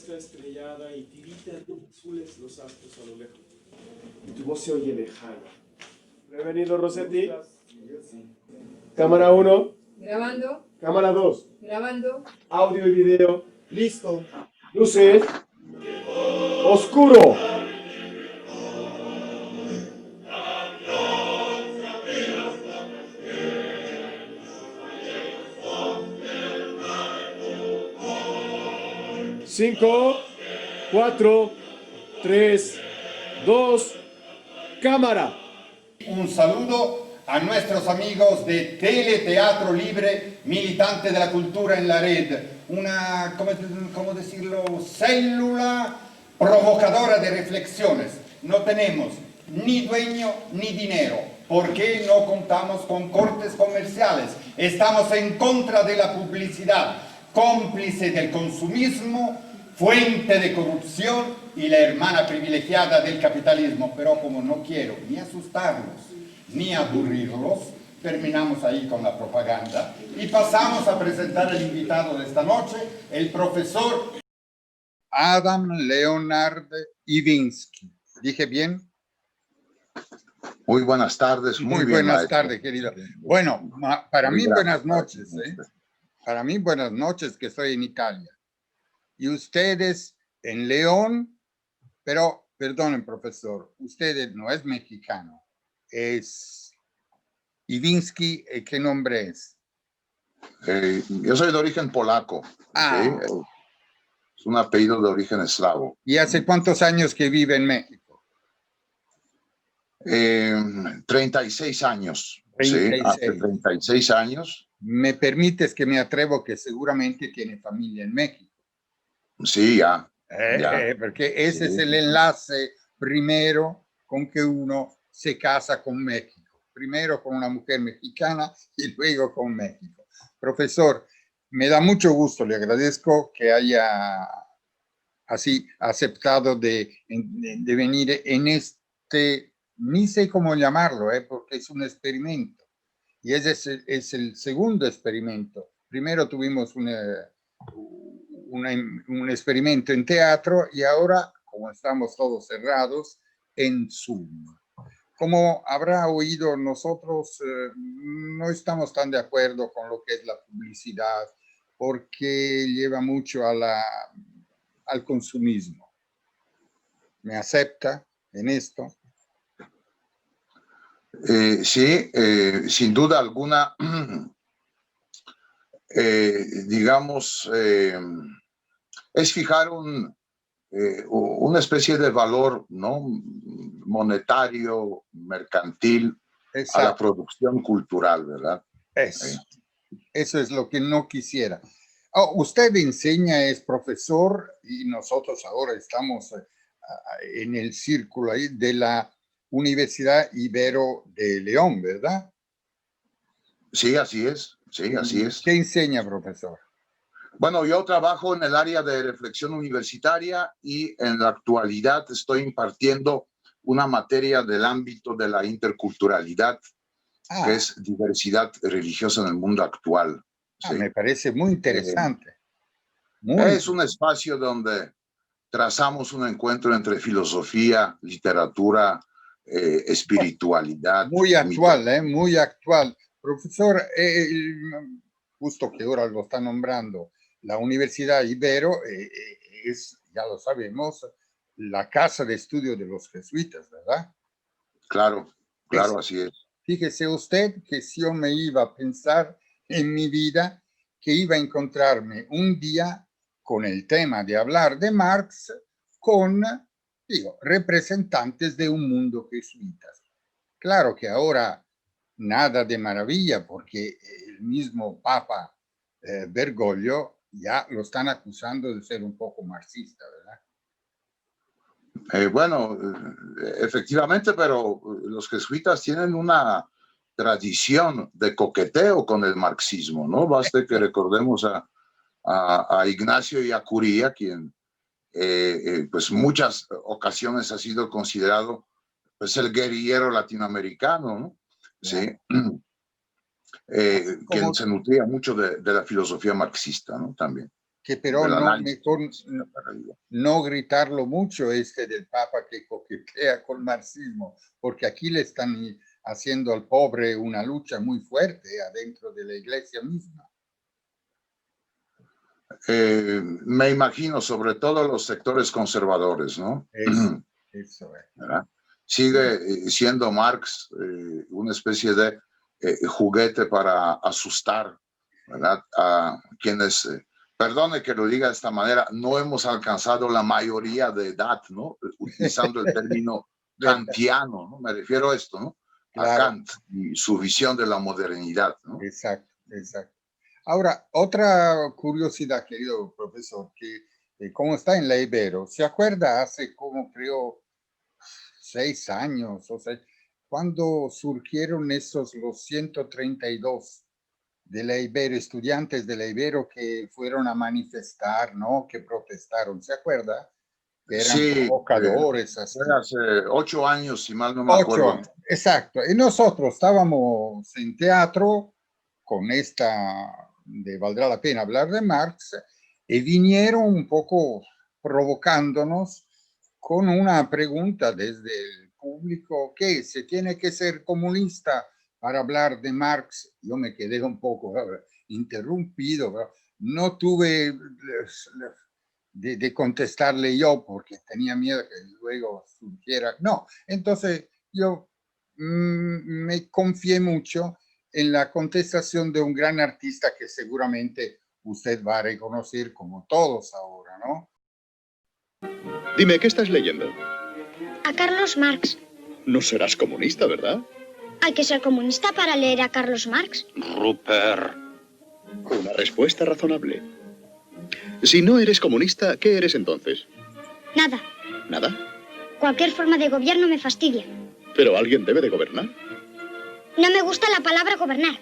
está estrellada y tiritan azules los astros a lo lejos. Y tu voz se oye lejana. Bienvenido, Rossetti. Sí. Cámara 1. Grabando. Cámara 2. Grabando. Audio y video. Listo. Luces. Oscuro. Cinco, 4, 3, 2, cámara. Un saludo a nuestros amigos de Teleteatro Libre, militante de la cultura en la red, una, ¿cómo decirlo?, célula provocadora de reflexiones. No tenemos ni dueño ni dinero. ¿Por qué no contamos con cortes comerciales? Estamos en contra de la publicidad, cómplice del consumismo, fuente de corrupción y la hermana privilegiada del capitalismo. Pero como no quiero ni asustarlos ni aburrirlos, terminamos ahí con la propaganda y pasamos a presentar al invitado de esta noche, el profesor Adam Leonard Iwiński. ¿Dije bien? Muy buenas tardes. Muy bien, buenas maestro. tardes, querido. Bueno, para mí buenas noches, ¿eh? Para mí buenas noches, que estoy en Italia. Y ustedes en León, pero perdonen, profesor, usted no es mexicano, es Iwiński. ¿Qué nombre es? Yo soy de origen polaco. ¿Sí? Es un apellido de origen eslavo. ¿Y hace cuántos años que vive en México? 36 años. 36. Sí, hace 36 años. ¿Me permites que me atrevo que seguramente tiene familia en México? Sí, ya. Porque ese es el enlace primero con que uno se casa con México. Primero con una mujer mexicana y luego con México. Profesor, me da mucho gusto, le agradezco que haya así aceptado de venir en este, ni sé cómo llamarlo, porque es un experimento. Y ese es el segundo experimento. Primero tuvimos un experimento en teatro y ahora, como estamos todos cerrados, en Zoom. Como habrá oído, nosotros no estamos tan de acuerdo con lo que es la publicidad porque lleva mucho al consumismo. ¿Me acepta en esto? Sí, sin duda alguna, digamos, es fijar una especie de valor, ¿no?, monetario, mercantil, Exacto, a la producción cultural, ¿verdad? Eso es lo que no quisiera. Usted enseña, es profesor, y nosotros ahora estamos en el círculo ahí de la Universidad Ibero de León, ¿verdad? Sí, así es. Sí, así es. ¿Qué enseña, profesor? Bueno, yo trabajo en el área de reflexión universitaria y en la actualidad estoy impartiendo una materia del ámbito de la interculturalidad, que es diversidad religiosa en el mundo actual. ¿Sí? Me parece muy interesante. Es un espacio donde trazamos un encuentro entre filosofía, literatura, espiritualidad. Muy actual, muy actual. Profesor, justo que ahora lo está nombrando, la Universidad Ibero es, ya lo sabemos, la casa de estudio de los jesuitas, ¿verdad? Claro, claro, así es. Fíjese usted que si yo me iba a pensar en mi vida que iba a encontrarme un día con el tema de hablar de Marx con, representantes de un mundo jesuitas. Claro que ahora nada de maravilla porque el mismo Papa Bergoglio ya lo están acusando de ser un poco marxista, ¿verdad? Bueno, efectivamente, pero los jesuitas tienen una tradición de coqueteo con el marxismo, ¿no? Baste que recordemos a Ignacio Ellacuría, quien pues muchas ocasiones ha sido considerado pues el guerrillero latinoamericano, ¿no? Sí. Quien se nutría mucho de la filosofía marxista, ¿no? También. que pero del no, análisis. mejor no gritarlo mucho del Papa que coquetea con marxismo, porque aquí le están haciendo al pobre una lucha muy fuerte adentro de la iglesia misma. Me imagino, sobre todo los sectores conservadores, ¿no? Eso es. ¿Verdad? Sigue siendo Marx una especie de juguete para asustar, ¿verdad? A quienes, perdone que lo diga de esta manera, no hemos alcanzado la mayoría de edad, ¿no? Utilizando el término kantiano, ¿no? Me refiero a esto, ¿no? Claro. A Kant y su visión de la modernidad, ¿no? Exacto, exacto. Ahora, otra curiosidad, querido profesor, que como está en la Ibero, ¿se acuerda hace como creo 6 años, o sea, cuando surgieron los 132 de la Ibero, estudiantes de la Ibero que fueron a manifestar, ¿no? Que protestaron, ¿se acuerda? Que eran Sí, provocadores, así. hace 8 años, si mal no me acuerdo. Exacto. Y nosotros estábamos en teatro con esta, de Valdrá la Pena hablar de Marx, y vinieron un poco provocándonos con una pregunta desde el público, ¿qué? ¿Se tiene que ser comunista para hablar de Marx? Yo me quedé un poco interrumpido, ¿verdad? No tuve de contestarle yo porque tenía miedo que luego surgiera. No, entonces yo me confié mucho en la contestación de un gran artista que seguramente usted va a reconocer como todos ahora, ¿no? Dime, ¿qué estás leyendo? A Carlos Marx. No serás comunista, ¿verdad? Hay que ser comunista para leer a Carlos Marx. Rupert. Una respuesta razonable. Si no eres comunista, ¿qué eres entonces? Nada. ¿Nada? Cualquier forma de gobierno me fastidia. Pero alguien debe de gobernar. No me gusta la palabra gobernar.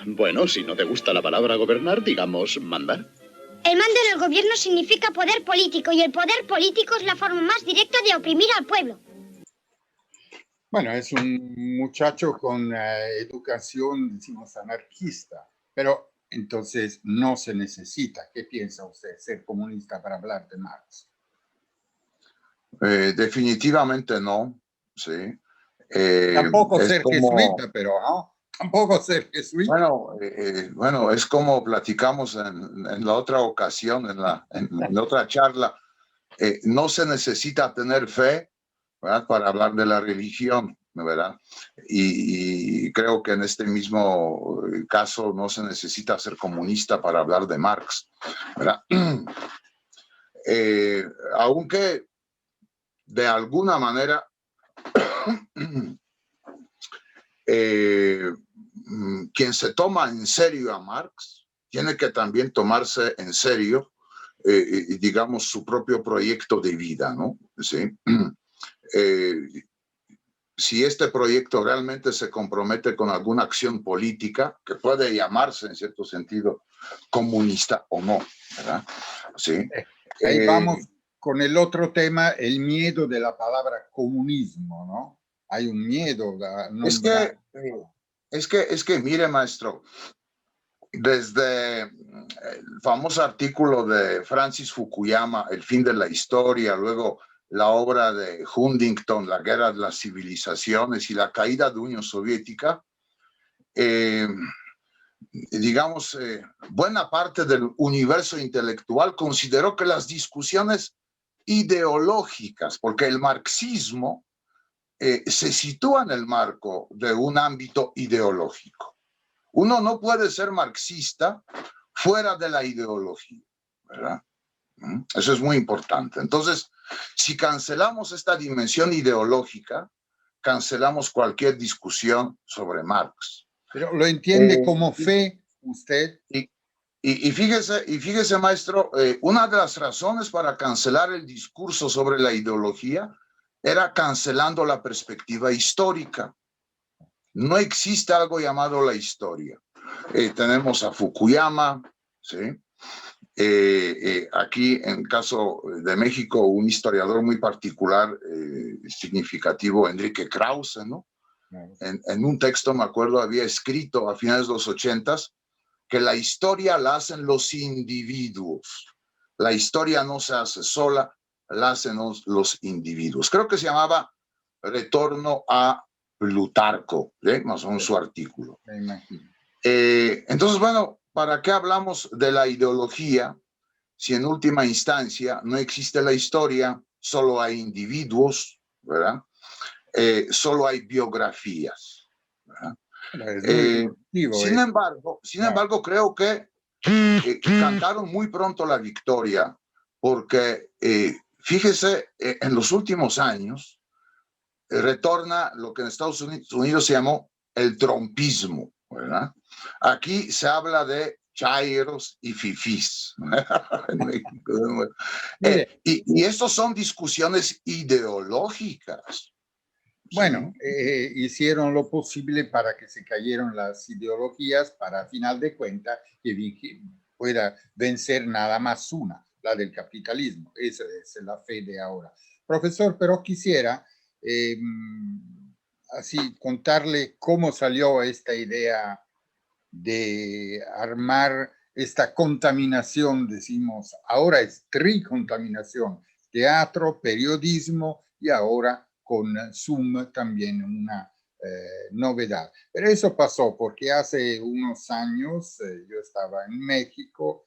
Bueno, si no te gusta la palabra gobernar, digamos, mandar. El mando en el gobierno significa poder político y el poder político es la forma más directa de oprimir al pueblo. Bueno, es un muchacho con educación, decimos, anarquista, pero entonces no se necesita. ¿Qué piensa usted? ¿Ser comunista para hablar de Marx? Definitivamente no, sí. Tampoco ser como, jesuita, pero no. Tampoco ser jesuita. bueno, es como platicamos en la otra ocasión, en la otra charla. No se necesita tener fe, ¿verdad?, para hablar de la religión, ¿verdad? Y creo que en este mismo caso no se necesita ser comunista para hablar de Marx, ¿verdad? Aunque de alguna manera quien se toma en serio a Marx tiene que también tomarse en serio, digamos, su propio proyecto de vida, ¿no? ¿Sí? Si este proyecto realmente se compromete con alguna acción política, que puede llamarse en cierto sentido comunista o no, ¿verdad? ¿Sí? Ahí vamos con el otro tema, el miedo de la palabra comunismo, ¿no? Hay un miedo. Es que, mire, maestro, desde el famoso artículo de Francis Fukuyama, El fin de la historia, luego la obra de Huntington, La guerra de las civilizaciones y la caída de la Unión Soviética, digamos, buena parte del universo intelectual consideró que las discusiones ideológicas, porque el marxismo se sitúa en el marco de un ámbito ideológico. Uno no puede ser marxista fuera de la ideología, ¿verdad? Eso es muy importante. Entonces, si cancelamos esta dimensión ideológica, cancelamos cualquier discusión sobre Marx. Pero lo entiende como fe usted. Y fíjese, maestro, una de las razones para cancelar el discurso sobre la ideología era cancelando la perspectiva histórica. No existe algo llamado la historia. Tenemos a Fukuyama, ¿sí? Aquí, en el caso de México, un historiador muy particular, significativo, Enrique Krause, ¿no? En un texto, me acuerdo, había escrito a finales de los 80s que la historia la hacen los individuos, la historia no se hace sola, la hacen los individuos. Creo que se llamaba Retorno a Plutarco, más o menos su artículo. Me imagino. Entonces, bueno, ¿para qué hablamos de la ideología si en última instancia no existe la historia, solo hay individuos, ¿verdad? Solo hay biografías, ¿verdad? Sin embargo, creo que cantaron muy pronto la victoria, porque fíjese, en los últimos años retorna lo que en Estados Unidos se llamó el trumpismo, ¿verdad? Aquí se habla de chairos y fifís. Y estos son discusiones ideológicas. Bueno, hicieron lo posible para que se cayeran las ideologías para, a final de cuentas, que pueda vencer nada más una, la del capitalismo. Esa es la fe de ahora. Profesor, pero quisiera así contarle cómo salió esta idea de armar esta contaminación, decimos, ahora es tricontaminación, teatro, periodismo y ahora con Zoom también una novedad. Pero eso pasó porque hace unos años yo estaba en México,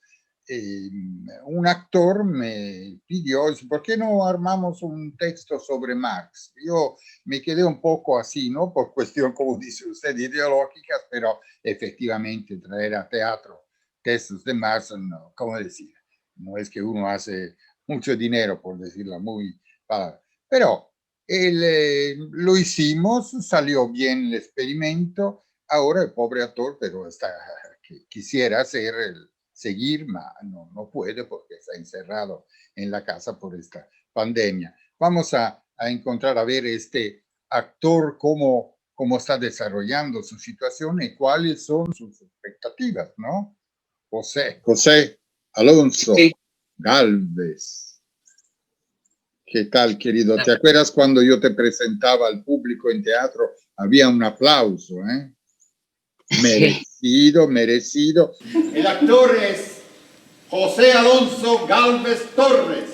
un actor me pidió, ¿por qué no armamos un texto sobre Marx? Yo me quedé un poco así, ¿no? Por cuestión, como dice usted, ideológicas, pero efectivamente traer a teatro textos de Marx, no, ¿cómo decir? No es que uno hace mucho dinero, por decirlo muy palabra. Pero lo hicimos, salió bien el experimento, ahora el pobre actor, pero quisiera seguir, pero no puede porque está encerrado en la casa por esta pandemia. Vamos a encontrar, a ver este actor cómo está desarrollando su situación y cuáles son sus expectativas, ¿no? José Alonso Sí. Galvez. ¿Qué tal, querido? ¿Te acuerdas cuando yo te presentaba al público en teatro? Había un aplauso, ¿eh? Merecido, merecido. El actor es José Alonso Galvez Torres.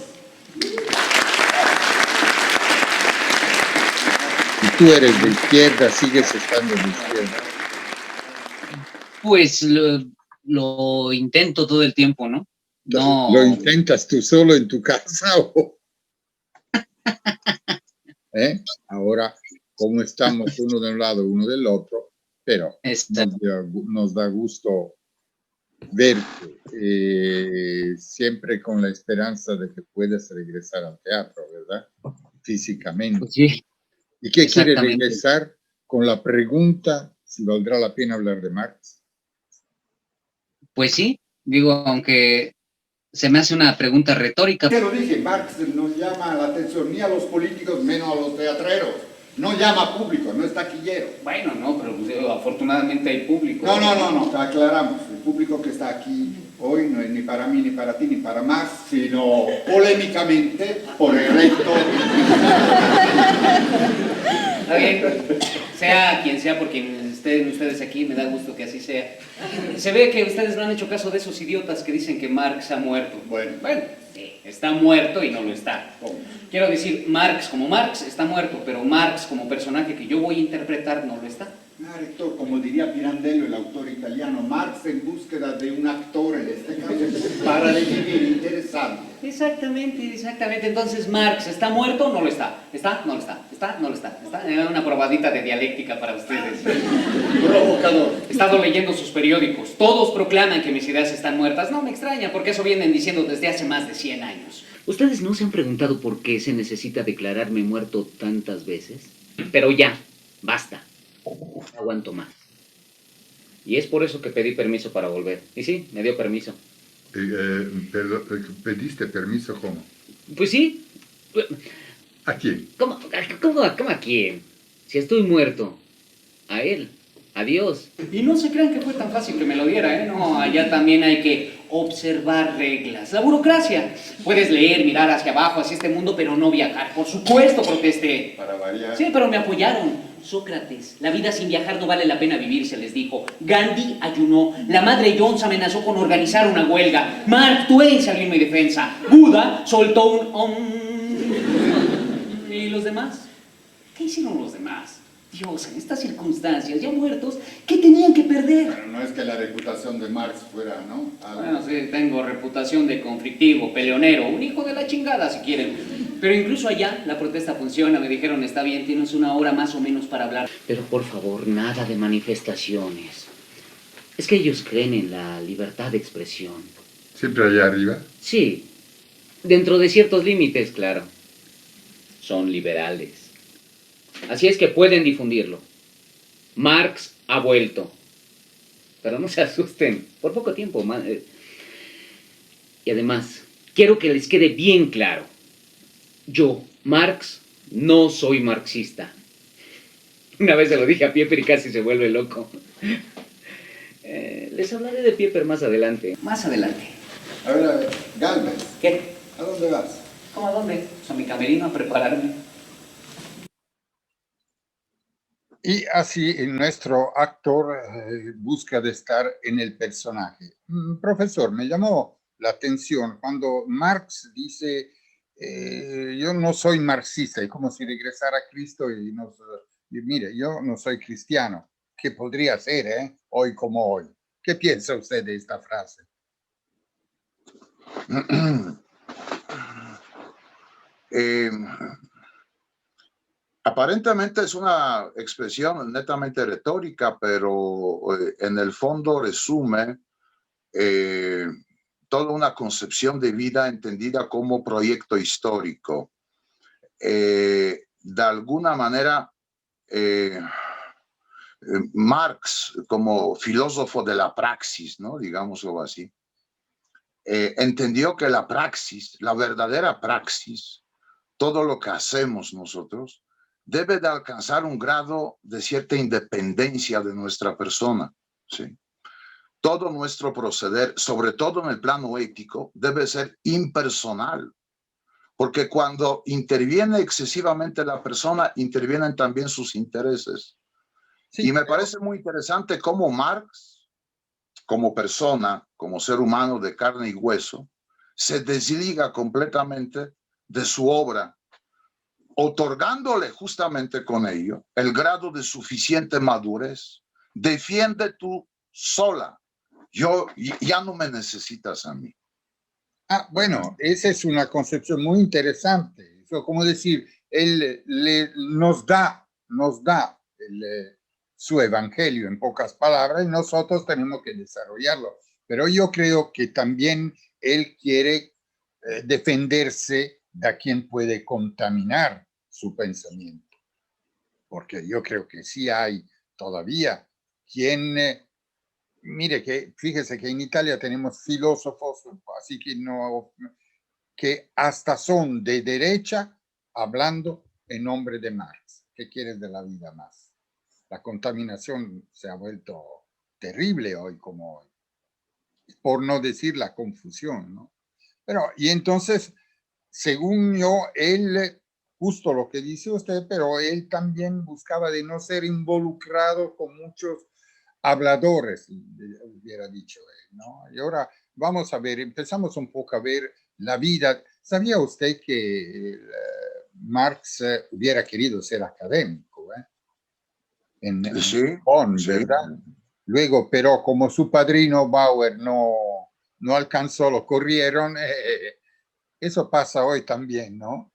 Si tú eres de izquierda, sigues estando de izquierda. Pues lo intento todo el tiempo, ¿no? No. ¿Lo intentas tú solo en tu casa o...? Ahora, como estamos uno de un lado, uno del otro, pero nos da gusto verte, siempre con la esperanza de que puedas regresar al teatro, ¿verdad? Físicamente. Pues sí. ¿Y qué quiere regresar con la pregunta si valdrá la pena hablar de Marx? Pues sí, digo, aunque se me hace una pregunta retórica. Te lo dije, Marx no llama la atención ni a los políticos, menos a los teatreros. No llama público, no es taquillero. Bueno, no, pero afortunadamente hay público. No, aclaramos. El público que está aquí hoy no es ni para mí, ni para ti, ni para Marx, sino polémicamente por el resto. Está bien, sea quien sea, por quien estén ustedes aquí, me da gusto que así sea. Se ve que ustedes no han hecho caso de esos idiotas que dicen que Marx ha muerto. Bueno, sí, está muerto y no lo está. Quiero decir, Marx como Marx está muerto, pero Marx como personaje que yo voy a interpretar no lo está. Rector, como diría Pirandello, el autor italiano, Marx en búsqueda de un actor, en este caso, para definir interesante. Exactamente. Entonces, ¿Marx está muerto o no lo está? ¿Está? No lo está. ¿Está? No lo está. Una probadita de dialéctica para ustedes. Provocador. He estado leyendo sus periódicos. Todos proclaman que mis ideas están muertas. No me extraña, porque eso vienen diciendo desde hace más de 100 años. ¿Ustedes no se han preguntado por qué se necesita declararme muerto tantas veces? Pero ya, basta. No aguanto más. Y es por eso que pedí permiso para volver. Y sí, me dio permiso. ¿Pediste permiso cómo? Pues sí. ¿A quién? ¿Cómo a quién? Si estoy muerto, a él. Adiós. Y no se crean que fue tan fácil que me lo diera, ¿eh? No, allá también hay que observar reglas. La burocracia. Puedes leer, mirar hacia abajo, hacia este mundo, pero no viajar. Por supuesto protesté. Para variar. Sí, pero me apoyaron. Sócrates, la vida sin viajar no vale la pena vivir, se les dijo. Gandhi ayunó. La madre Jones amenazó con organizar una huelga. Mark Twain salió en mi defensa. Buda soltó un ¿Y los demás? ¿Qué hicieron los demás? Dios, en estas circunstancias, ya muertos, ¿qué tenían que perder? Pero no es que la reputación de Marx fuera, ¿no? Bueno, sí, tengo reputación de conflictivo, peleonero, un hijo de la chingada si quieren. Pero incluso allá la protesta funciona, me dijeron, está bien, tienes una hora más o menos para hablar. Pero por favor, nada de manifestaciones. Es que ellos creen en la libertad de expresión. ¿Siempre allá arriba? Sí, dentro de ciertos límites, claro. Son liberales. Así es que pueden difundirlo. Marx ha vuelto. Pero no se asusten, por poco tiempo más. Y además, quiero que les quede bien claro. Yo, Marx, no soy marxista. Una vez se lo dije a Pieper y casi se vuelve loco. Les hablaré de Pieper más adelante. Más adelante. A ver, Galvez, ¿Qué? ¿a dónde vas? ¿Cómo a dónde? Pues a mi camerino a prepararme. Y así nuestro actor busca de estar en el personaje. Profesor, me llamó la atención cuando Marx dice, yo no soy marxista, y como si regresara a Cristo y mire, yo no soy cristiano, que podría ser, hoy como hoy. ¿Qué piensa usted de esta frase? Aparentemente es una expresión netamente retórica, pero en el fondo resume toda una concepción de vida entendida como proyecto histórico. De alguna manera, Marx, como filósofo de la praxis, ¿no? Digámoslo así, entendió que la praxis, la verdadera praxis, todo lo que hacemos nosotros, debe de alcanzar un grado de cierta independencia de nuestra persona, ¿sí? Todo nuestro proceder, sobre todo en el plano ético, debe ser impersonal, porque cuando interviene excesivamente la persona, intervienen también sus intereses. Sí, y me parece muy interesante cómo Marx, como persona, como ser humano de carne y hueso, se desliga completamente de su obra, otorgándole justamente con ello el grado de suficiente madurez. Defiende tú sola. Ya no me necesitas a mí. Bueno, esa es una concepción muy interesante. Eso, como decir, él nos da su evangelio en pocas palabras y nosotros tenemos que desarrollarlo. Pero yo creo que también él quiere defenderse de quien puede contaminar su pensamiento. Porque yo creo que sí hay todavía quien... mire, que fíjese que en Italia tenemos filósofos, así que hasta son de derecha hablando en nombre de Marx. ¿Qué quieres de la vida más? La contaminación se ha vuelto terrible hoy como hoy, por no decir la confusión, ¿no? Pero, y entonces, según yo, él, justo lo que dice usted, pero él también buscaba de no ser involucrado con muchos habladores, hubiera dicho él, ¿no? Y ahora vamos a ver, empezamos un poco a ver la vida. ¿Sabía usted que Marx hubiera querido ser académico? Sí, Bonn, sí. ¿verdad? Luego, pero como su padrino Bauer no alcanzó, lo corrieron. Eso pasa hoy también, ¿no?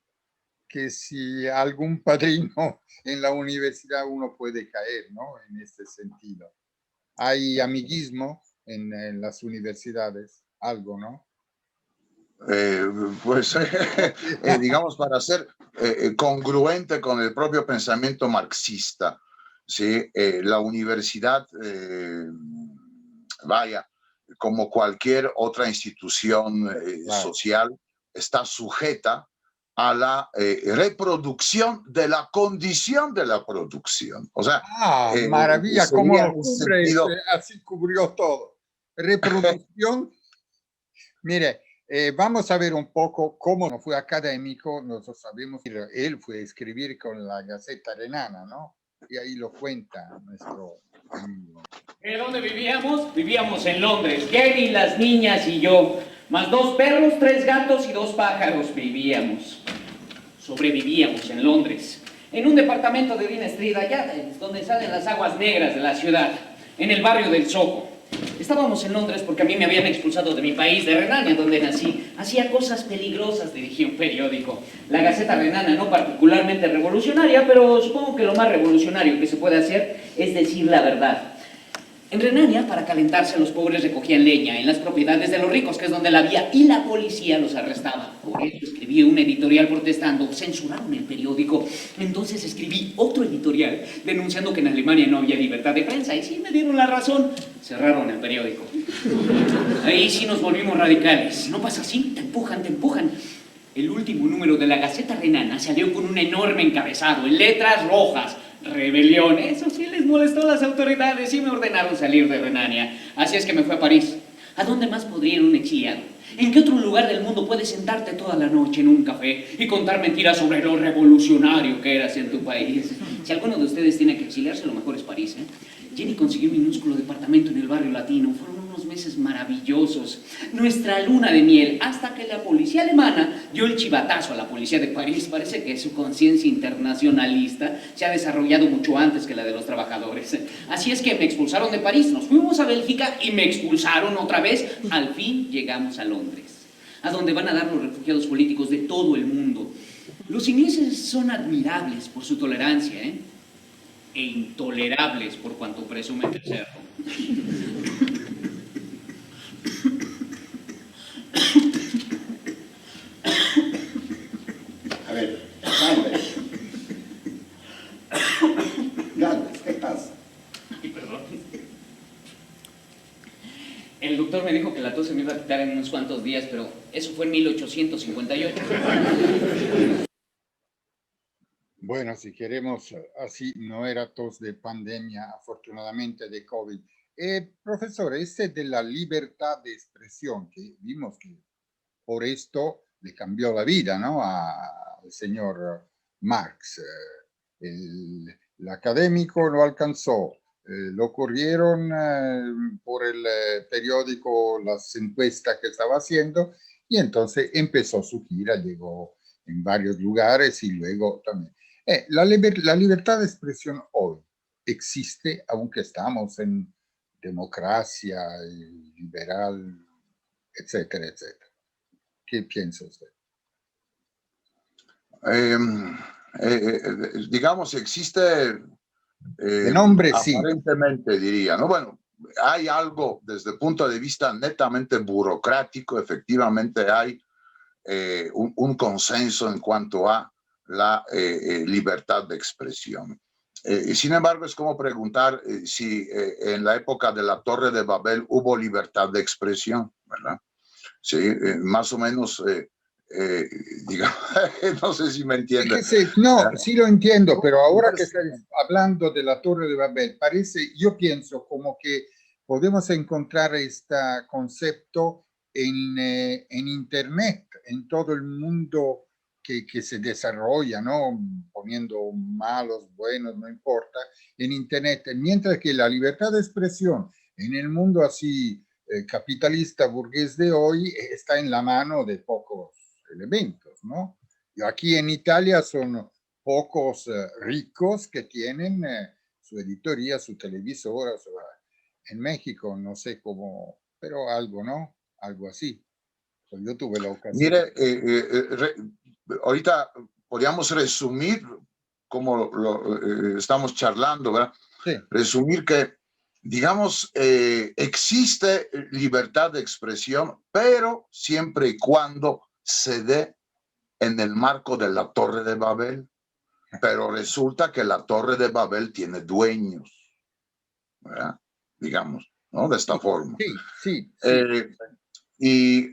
Que si algún padrino en la universidad uno puede caer, ¿no? En este sentido. Hay amiguismo en las universidades, algo, ¿no? Pues, digamos, para ser congruente con el propio pensamiento marxista, ¿sí? La universidad, vaya, como cualquier otra institución Claro. social, está sujeta a la reproducción de la condición de la producción. O sea, maravilla, cómo sería lo en cubre, sentido... así cubrió todo. Reproducción. Mire, vamos a ver un poco cómo no fue académico. Nosotros sabemos que él fue a escribir con la Gaceta Renana, ¿no? Y ahí lo cuenta nuestro amigo. ¿Dónde vivíamos? Vivíamos en Londres, Gary, las niñas y yo. Más 2 perros, 3 gatos y 2 pájaros vivíamos. Sobrevivíamos en Londres. En un departamento de Dean Street, allá donde salen las aguas negras de la ciudad. En el barrio del Soho. Estábamos en Londres porque a mí me habían expulsado de mi país, de Renania, donde nací. Hacía cosas peligrosas, dirigí un periódico. La Gaceta Renana, no particularmente revolucionaria, pero supongo que lo más revolucionario que se puede hacer es decir la verdad. En Renania, para calentarse, los pobres recogían leña en las propiedades de los ricos, que es donde la había, y la policía los arrestaba. Por eso escribí un editorial protestando. Censuraron el periódico. Entonces escribí otro editorial denunciando que en Alemania no había libertad de prensa. Y sí me dieron la razón. Cerraron el periódico. Ahí sí nos volvimos radicales. No pasa así, te empujan, te empujan. El último número de la Gaceta Renana salió con un enorme encabezado en letras rojas. Rebelión. Eso sí les molestó a las autoridades y me ordenaron salir de Renania. Así es que me fui a París. ¿A dónde más podría ir un exiliado? ¿En qué otro lugar del mundo puedes sentarte toda la noche en un café y contar mentiras sobre lo revolucionario que eras en tu país? Si alguno de ustedes tiene que exiliarse, lo mejor es París, ¿eh? Jenny consiguió un minúsculo departamento en el barrio latino. Fueron unos meses maravillosos. Nuestra luna de miel, hasta que la policía alemana dio el chivatazo a la policía de París. Parece que su conciencia internacionalista se ha desarrollado mucho antes que la de los trabajadores. Así es que me expulsaron de París, nos fuimos a Bélgica y me expulsaron otra vez. Al fin llegamos a Londres, a donde van a dar los refugiados políticos de todo el mundo. Los ingleses son admirables por su tolerancia, ¿eh? E intolerables por cuanto presumen de serlo. A ver, Galvez, ¿qué pasa? Ay, perdón. El doctor me dijo que la tos se me iba a quitar en unos cuantos días, pero eso fue en 1858. Bueno, si queremos así, no era tos de pandemia, afortunadamente de COVID. Profesor, ese de la libertad de expresión, que vimos que por esto le cambió la vida, ¿no? Al señor Marx. El académico lo alcanzó, lo ocurrieron por el periódico, las encuestas que estaba haciendo, y entonces empezó su gira, llegó en varios lugares y luego también. La libertad de expresión hoy existe, aunque estamos en democracia liberal, etcétera, etcétera. ¿Qué piensa usted? Digamos, existe De nombre, sí. aparentemente, diría, ¿no? Bueno, hay algo desde el punto de vista netamente burocrático, efectivamente hay un consenso en cuanto a la libertad de expresión. Sin embargo, es como preguntar si en la época de la Torre de Babel hubo libertad de expresión, ¿verdad? Sí, más o menos, digamos, no sé si me entienden. No, sí lo entiendo, pero ahora que estás hablando de la Torre de Babel, parece, yo pienso como que podemos encontrar este concepto en Internet, en todo el mundo que se desarrolla, ¿no? Poniendo malos, buenos, no importa, en Internet, mientras que la libertad de expresión en el mundo así capitalista burgués de hoy está en la mano de pocos elementos, ¿no? Y aquí en Italia son pocos ricos que tienen su editoría, su televisora. En México no sé cómo, pero algo, ¿no? Algo así. Pues yo tuve la ocasión. Mire, ahorita podríamos resumir como estamos charlando, ¿verdad? Sí. Resumir que, digamos, existe libertad de expresión, pero siempre y cuando se dé en el marco de la Torre de Babel. Pero resulta que la Torre de Babel tiene dueños, ¿verdad? Digamos, ¿no? De esta forma. Sí. Y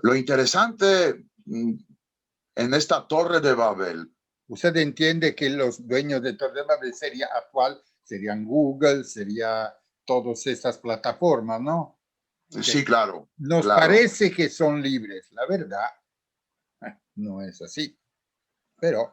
Lo interesante en esta Torre de Babel. Usted entiende que los dueños de Torre de Babel serían Google, sería todas estas plataformas, ¿no? Sí, claro. Nos claro. parece que son libres, la verdad no es así, pero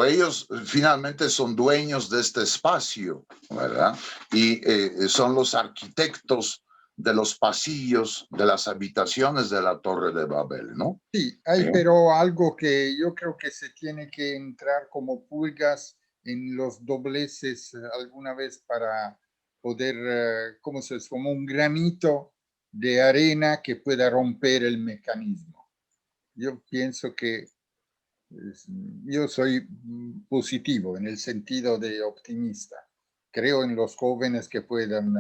ellos finalmente son dueños de este espacio, ¿verdad? Y son los arquitectos de los pasillos, de las habitaciones de la Torre de Babel, ¿no? sí, hay pero algo que yo creo que se tiene que entrar como pulgas en los dobleces alguna vez para poder, como un granito de arena que pueda romper el mecanismo. Yo pienso que yo soy positivo en el sentido de optimista. Creo en los jóvenes que puedan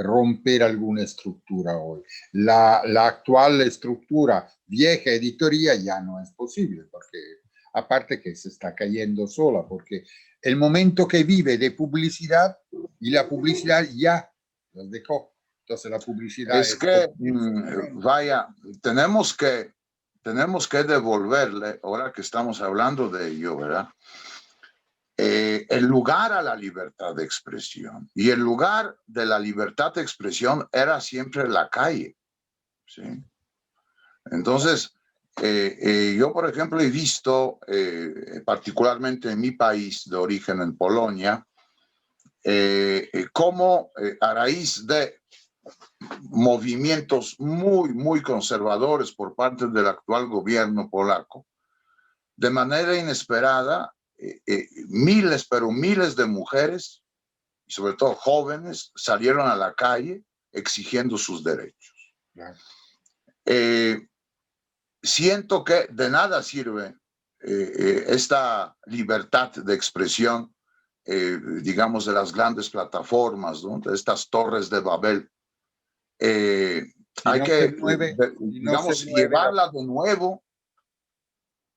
romper alguna estructura hoy. La actual estructura, vieja editoría, ya no es posible, porque aparte que se está cayendo sola, porque el momento que vive de publicidad y la publicidad ya los dejó. Entonces la publicidad es que, vaya, tenemos que devolverle, ahora que estamos hablando de ello, ¿verdad? El lugar a la libertad de expresión. Y el lugar de la libertad de expresión era siempre la calle, ¿sí? Entonces, yo, por ejemplo, he visto, particularmente en mi país de origen, en Polonia, cómo a raíz de movimientos muy, muy conservadores por parte del actual gobierno polaco, de manera inesperada, miles, pero miles de mujeres, y sobre todo jóvenes, salieron a la calle exigiendo sus derechos. Siento que de nada sirve esta libertad de expresión, digamos, de las grandes plataformas, ¿no? De estas torres de Babel. Hay que, digamos, llevarla de nuevo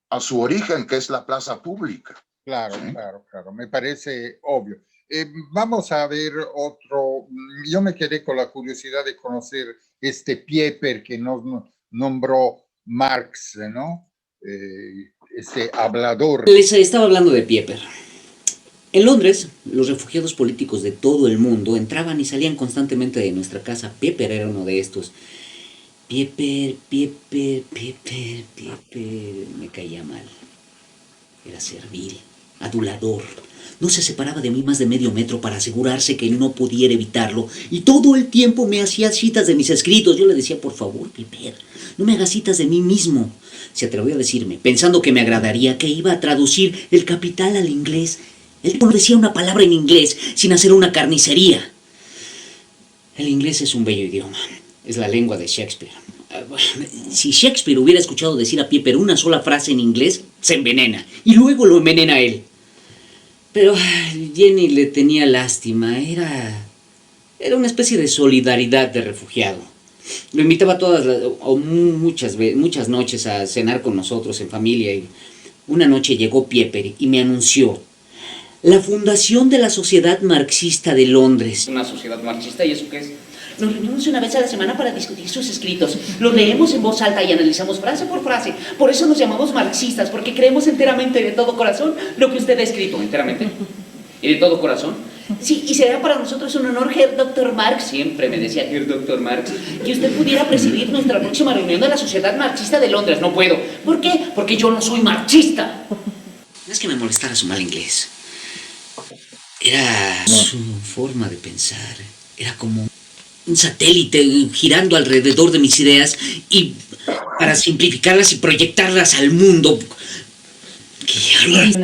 a su origen, que es la plaza pública. Claro, ¿sí? claro, me parece obvio. Vamos a ver otro. Yo me quedé con la curiosidad de conocer este Pieper que nos nombró Marx, ¿no? Este hablador. Les estaba hablando de Pieper. En Londres, los refugiados políticos de todo el mundo entraban y salían constantemente de nuestra casa. Pieper era uno de estos. Pieper, me caía mal. Era servil, adulador. No se separaba de mí más de medio metro para asegurarse que no pudiera evitarlo. Y todo el tiempo me hacía citas de mis escritos. Yo le decía, por favor, Pieper, no me hagas citas de mí mismo. Se atrevió a decirme, pensando que me agradaría, que iba a traducir El Capital al inglés. Él no decía una palabra en inglés sin hacer una carnicería. El inglés es un bello idioma. Es la lengua de Shakespeare. Si Shakespeare hubiera escuchado decir a Pieper una sola frase en inglés, se envenena. Y luego lo envenena él. Pero Jenny le tenía lástima. Era una especie de solidaridad de refugiado. Lo invitaba muchas noches a cenar con nosotros en familia. Y una noche llegó Pieper y me anunció: la fundación de la Sociedad Marxista de Londres. ¿Una sociedad marxista? ¿Y eso qué es? Nos reunimos una vez a la semana para discutir sus escritos. Los leemos en voz alta y analizamos frase por frase. Por eso nos llamamos marxistas, porque creemos enteramente y de todo corazón lo que usted ha escrito. ¿Enteramente? ¿Y de todo corazón? Sí, y será para nosotros un honor, Herr Dr. Marx, siempre me decía Herr Dr. Marx, que usted pudiera presidir nuestra próxima reunión de la Sociedad Marxista de Londres. No puedo. ¿Por qué? Porque yo no soy marxista. No es que me molestara su mal inglés. Era su forma de pensar. Era como un satélite girando alrededor de mis ideas y para simplificarlas y proyectarlas al mundo,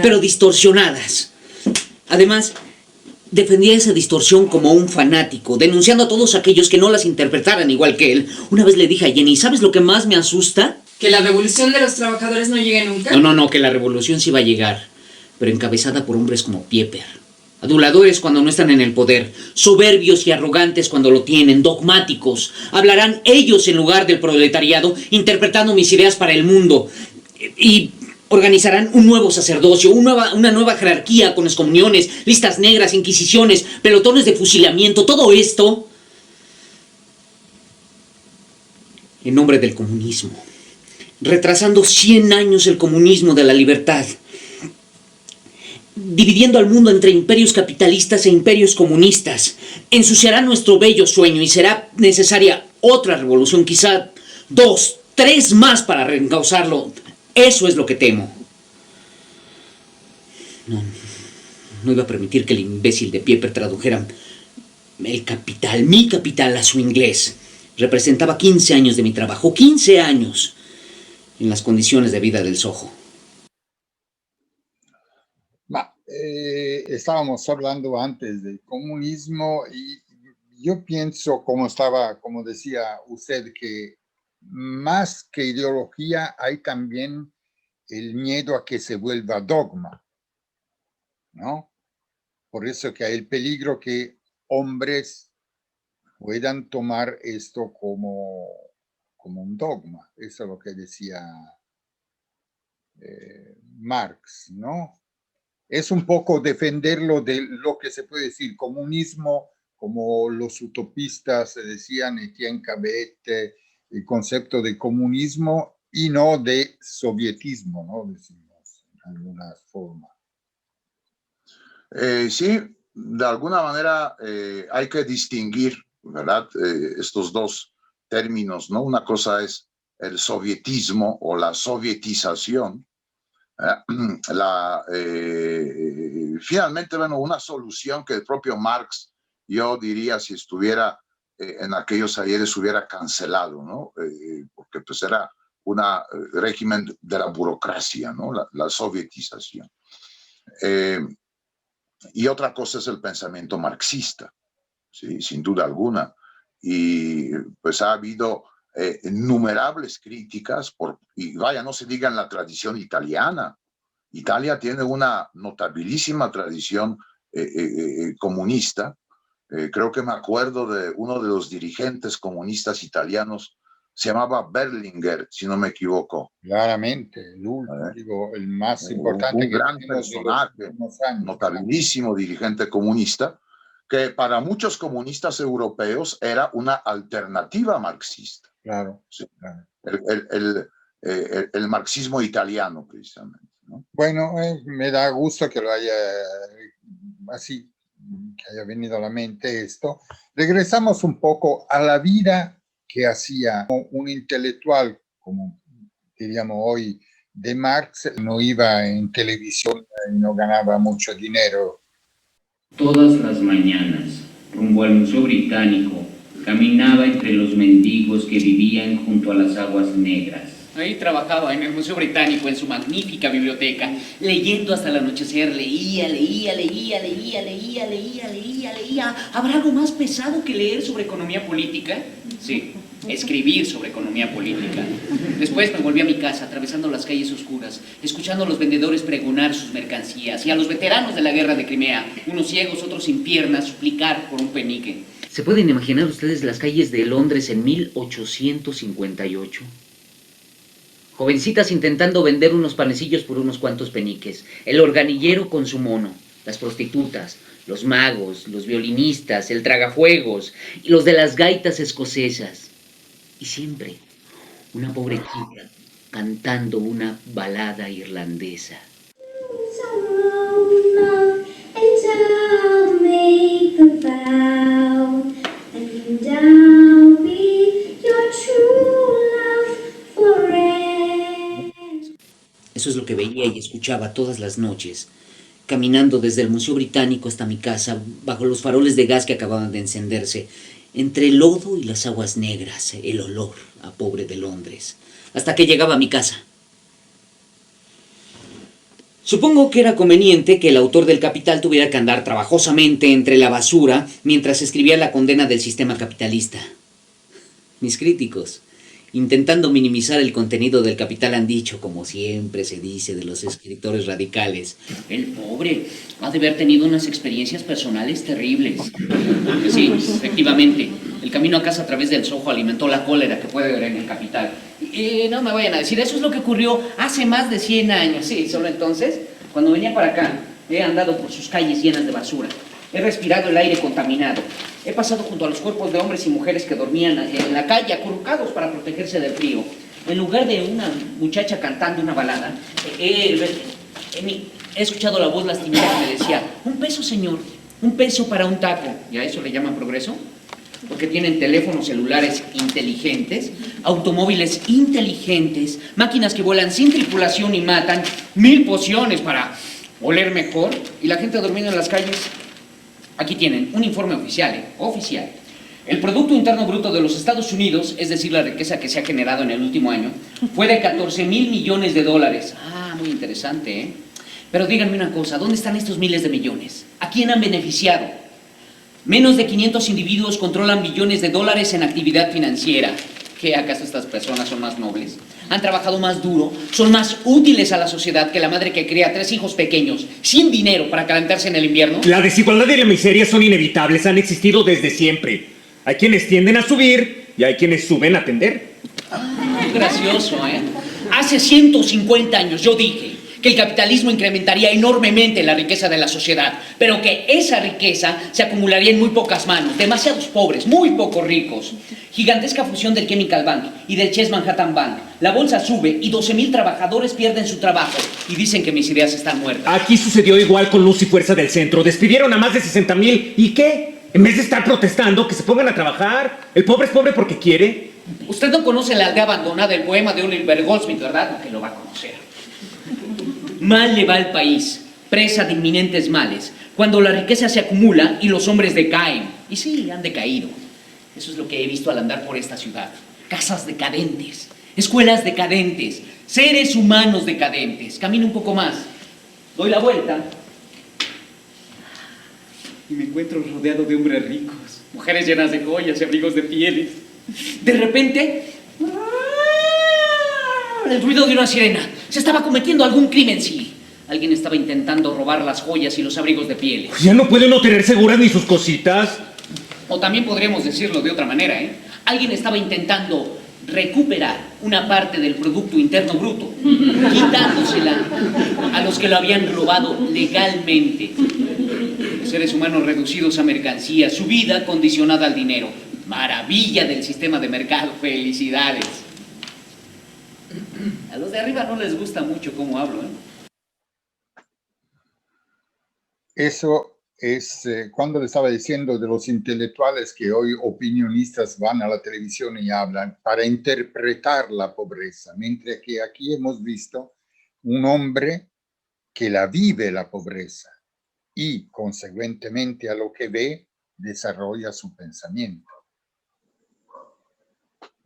pero distorsionadas. Además, defendía esa distorsión como un fanático, denunciando a todos aquellos que no las interpretaran igual que él. Una vez le dije a Jenny, ¿sabes lo que más me asusta? ¿Que la revolución de los trabajadores no llegue nunca? No, que la revolución sí va a llegar, pero encabezada por hombres como Pieper. Aduladores cuando no están en el poder, soberbios y arrogantes cuando lo tienen, dogmáticos. Hablarán ellos en lugar del proletariado, interpretando mis ideas para el mundo. Y organizarán un nuevo sacerdocio, una nueva jerarquía con excomuniones, listas negras, inquisiciones, pelotones de fusilamiento. Todo esto en nombre del comunismo, retrasando 100 años el comunismo de la libertad, dividiendo al mundo entre imperios capitalistas e imperios comunistas. Ensuciará nuestro bello sueño y será necesaria otra revolución, quizá 2, 3 más para reencauzarlo. Eso es lo que temo. No iba a permitir que el imbécil de Pieper tradujera el capital, mi capital, a su inglés. Representaba 15 años de mi trabajo, 15 años en las condiciones de vida del Soho. Estábamos hablando antes del comunismo y yo pienso, como decía usted, que más que ideología hay también el miedo a que se vuelva dogma, ¿no? Por eso que hay el peligro que hombres puedan tomar esto como un dogma. Eso es lo que decía Marx, ¿no? Es un poco defenderlo de lo que se puede decir comunismo, como los utopistas decían, Etienne Cabet, el concepto de comunismo y no de sovietismo, ¿no? Decimos en alguna forma. Sí, de alguna manera hay que distinguir, ¿verdad? Estos dos términos, ¿no? Una cosa es el sovietismo o la sovietización. Finalmente, bueno, una solución que el propio Marx, yo diría, si estuviera en aquellos ayeres, hubiera cancelado, ¿no? Porque pues era un régimen de la burocracia, ¿no? La sovietización. Y otra cosa es el pensamiento marxista, ¿sí? Sin duda alguna. Y pues ha habido innumerables críticas, y vaya, no se diga en la tradición italiana. Italia tiene una notabilísima tradición comunista. Creo que me acuerdo de uno de los dirigentes comunistas italianos, se llamaba Berlinguer, si no me equivoco. Claramente, el más importante. Un gran personaje, notabilísimo dirigente comunista, que para muchos comunistas europeos era una alternativa marxista. Claro. Sí. Claro. El marxismo italiano, precisamente, ¿no? Bueno, me da gusto que lo haya así, que haya venido a la mente esto. Regresamos un poco a la vida que hacía un intelectual, como diríamos hoy, de Marx. No iba en televisión y no ganaba mucho dinero. Todas las mañanas, rumbo al Museo Británico, caminaba entre los mendigos que vivían junto a las aguas negras. Ahí trabajaba en el Museo Británico, en su magnífica biblioteca, leyendo hasta el anochecer. Leía. ¿Habrá algo más pesado que leer sobre economía política? Sí, escribir sobre economía política. Después me volví a mi casa, atravesando las calles oscuras, escuchando a los vendedores pregonar sus mercancías y a los veteranos de la guerra de Crimea, unos ciegos, otros sin piernas, suplicar por un penique. ¿Se pueden imaginar ustedes las calles de Londres en 1858? Jovencitas intentando vender unos panecillos por unos cuantos peniques, el organillero con su mono, las prostitutas, los magos, los violinistas, el tragafuegos y los de las gaitas escocesas. Y siempre una pobre chica cantando una balada irlandesa. Eso es lo que veía y escuchaba todas las noches, caminando desde el Museo Británico hasta mi casa, bajo los faroles de gas que acababan de encenderse, entre el lodo y las aguas negras, el olor a pobre de Londres, hasta que llegaba a mi casa. Supongo que era conveniente que el autor del Capital tuviera que andar trabajosamente entre la basura mientras escribía la condena del sistema capitalista. Mis críticos, intentando minimizar el contenido del Capital, han dicho, como siempre se dice de los escritores radicales, el pobre ha de haber tenido unas experiencias personales terribles. Porque sí, efectivamente, el camino a casa a través del Soho alimentó la cólera que puede haber en el Capital. Y no me vayan a decir, eso es lo que ocurrió hace más de 100 años. Sí, solo entonces, cuando venía para acá, he andado por sus calles llenas de basura. He respirado el aire contaminado. He pasado junto a los cuerpos de hombres y mujeres que dormían en la calle, acurrucados para protegerse del frío. En lugar de una muchacha cantando una balada, he escuchado la voz lastimera que me decía: un peso, señor, un peso para un taco. ¿Y a eso le llaman progreso? Porque tienen teléfonos celulares inteligentes, automóviles inteligentes, máquinas que vuelan sin tripulación y matan, 1000 pociones para oler mejor, y la gente durmiendo en las calles. Aquí tienen un informe oficial, oficial. El Producto Interno Bruto de los Estados Unidos, es decir, la riqueza que se ha generado en el último año, fue de 14,000 millones de dólares. Ah, muy interesante, ¿eh? Pero díganme una cosa, ¿dónde están estos miles de millones? ¿A quién han beneficiado? Menos de 500 individuos controlan billones de dólares en actividad financiera. ¿Qué, acaso estas personas son más nobles? Han trabajado más duro, son más útiles a la sociedad que la madre que cría 3 hijos pequeños sin dinero para calentarse en el invierno. La desigualdad y la miseria son inevitables, han existido desde siempre. Hay quienes tienden a subir y hay quienes suben a tender. Gracioso, ¿eh? Hace 150 años yo dije que el capitalismo incrementaría enormemente la riqueza de la sociedad, pero que esa riqueza se acumularía en muy pocas manos, demasiados pobres, muy pocos ricos. Gigantesca fusión del Chemical Bank y del Chase Manhattan Bank. La bolsa sube y 12,000 trabajadores pierden su trabajo y dicen que mis ideas están muertas. Aquí sucedió igual con Luz y Fuerza del Centro. Despidieron a más de 60,000. ¿Y qué? En vez de estar protestando, que se pongan a trabajar. El pobre es pobre porque quiere. Usted no conoce La aldea abandonada, el poema de Oliver Goldsmith, ¿verdad? Que lo va a conocer. Mal le va al país, presa de inminentes males, cuando la riqueza se acumula y los hombres decaen. Y sí, han decaído. Eso es lo que he visto al andar por esta ciudad. Casas decadentes, escuelas decadentes, seres humanos decadentes. Camino un poco más, doy la vuelta y me encuentro rodeado de hombres ricos, mujeres llenas de joyas y abrigos de pieles. De repente, el ruido de una sirena. Se estaba cometiendo algún crimen, sí. Alguien estaba intentando robar las joyas y los abrigos de pieles. Ya no puede uno tener seguras ni sus cositas. O también podríamos decirlo de otra manera, ¿eh? Alguien estaba intentando recuperar una parte del Producto Interno Bruto, quitándosela a los que lo habían robado legalmente. Seres humanos reducidos a mercancía, su vida condicionada al dinero. Maravilla del sistema de mercado, felicidades. A los de arriba no les gusta mucho cómo hablo, ¿eh? Eso es cuando le estaba diciendo de los intelectuales que hoy opinionistas van a la televisión y hablan para interpretar la pobreza, mientras que aquí hemos visto un hombre que la vive la pobreza y consecuentemente a lo que ve desarrolla su pensamiento.